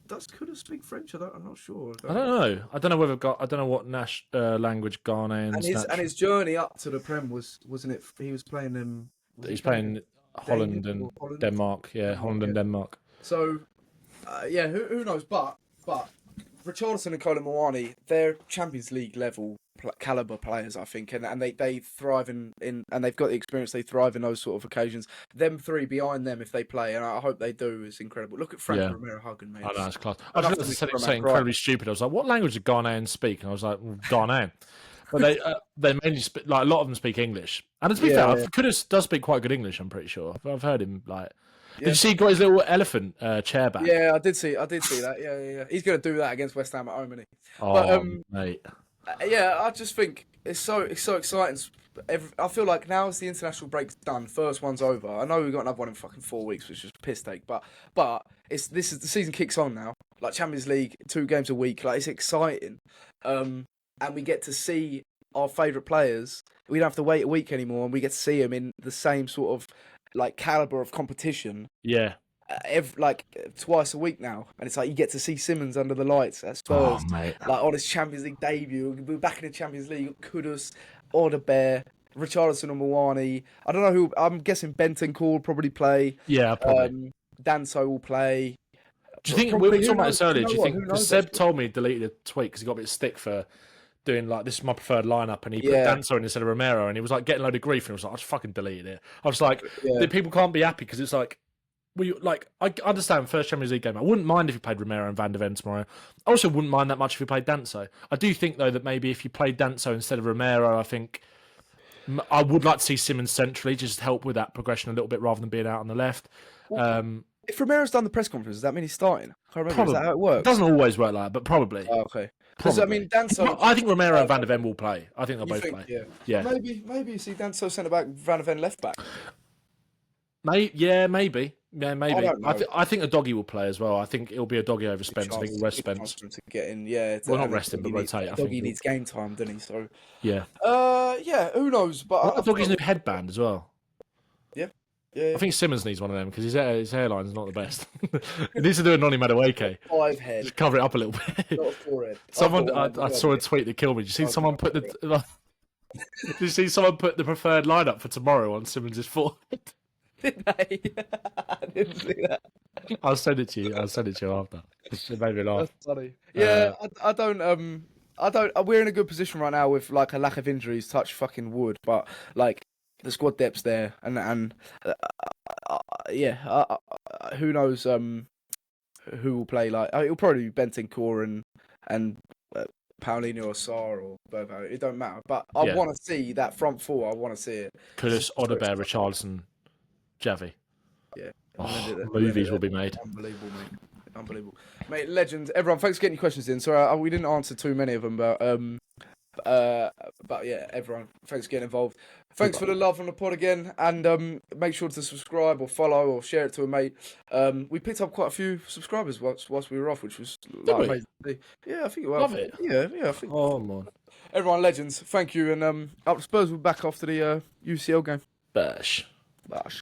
Does Kudus speak French? I'm not sure. I don't know. I don't know whether I don't know what language Ghanaians. And his journey up to the Prem wasn't it? He was playing He's playing Holland and Holland? Denmark. Yeah, Holland and Denmark. So, who knows? But Richarlison and Kolo Muani, they're Champions League level caliber players, I think, and they thrive in and they've got the experience. They thrive in those sort of occasions. Them three behind them, if they play, and I hope they do, is incredible. Look at Frank Romero hugging me. I know, it's class. I just said something incredibly stupid. I was like, "What language do Ghanaians speak?" And I was like, Ghanaian. But they mainly speak, like, a lot of them speak English. And to be fair, Kudus does speak quite good English. I'm pretty sure. I've heard him like. Did you see he got his little elephant chair back? Yeah, I did see that. Yeah. He's going to do that against West Ham at home, isn't he? Oh, mate. Yeah, I just think it's so exciting. I feel like now as the international break's done, first one's over. I know we've got another one in fucking 4 weeks, which is piss take. But the season kicks on now. Like Champions League, 2 games a week. Like it's exciting, and we get to see our favourite players. We don't have to wait a week anymore, and we get to see them in the same sort of like caliber of competition. Yeah. Twice a week now, and it's like you get to see Simons under the lights at Spurs, mate. like on his Champions League debut. We're back in the Champions League. Kudus, Bear, Richarlison and Muani. I don't know who. I'm guessing Bentancur will probably play. Yeah, probably. Danso will play. Do you think we were talking about this earlier? Do you think because Seb told me he deleted a tweet because he got a bit of stick for doing like this is my preferred lineup, and he put Danso in instead of Romero, and he was like getting a load of grief, and he was like, I just fucking deleted it. I was like, people can't be happy because it's like. I understand first Champions League game. I wouldn't mind if you played Romero and Van de Ven tomorrow. I also wouldn't mind that much if you played Danso. I do think though that maybe if you played Danso instead of Romero, I think I would like to see Simons centrally just to help with that progression a little bit rather than being out on the left. If Romero's done the press conference, does that mean he's starting? I can't remember. Probably. Is that how it works? It doesn't always work like that, but probably. Oh, okay. Because I mean, Danso. I think Romero and Van de Ven will play. I think they'll both play. Yeah. Maybe you see Danso centre back, Van de Ven left back. Maybe. Yeah, maybe. I think a doggy will play as well. I think it'll be a doggy over Spence. I think we'll rest Spence. To get in, not rest him, but rotate. I think he needs game time, doesn't he? So yeah. Who knows? But doggy's new headband as well. Yeah. I think Simons needs one of them because his hairline's not the best. He needs to do a Noni Madueke. 5 head. Just cover it up a little bit. Not a forehead. I saw a tweet that killed me. Did you see someone put the? Did you see someone put the preferred lineup for tomorrow on Simons' forehead? Did they? I didn't see that. I'll send it to you. After. It made me laugh. That's funny. Yeah, I don't. We're in a good position right now with like a lack of injuries. Touch fucking wood, but like the squad depth's there, and who knows who will play? Like it'll probably be Bentancur and Paulinho or Sarr or Bergvall. It don't matter. But I want to see that front four. I want to see it. Kudus, Bear, Richarlison, Xavi. Yeah. Movies will be made. Unbelievable. Mate, legends. Everyone, thanks for getting your questions in. Sorry, we didn't answer too many of them, but yeah, everyone, thanks for getting involved. Thanks for the love on the pod again, and make sure to subscribe or follow or share it to a mate. We picked up quite a few subscribers whilst we were off, which was amazing. Yeah, I think it was. Love it. Yeah, I think. Oh man. Everyone, legends. Thank you, and up the Spurs will be back after the UCL game. Bash.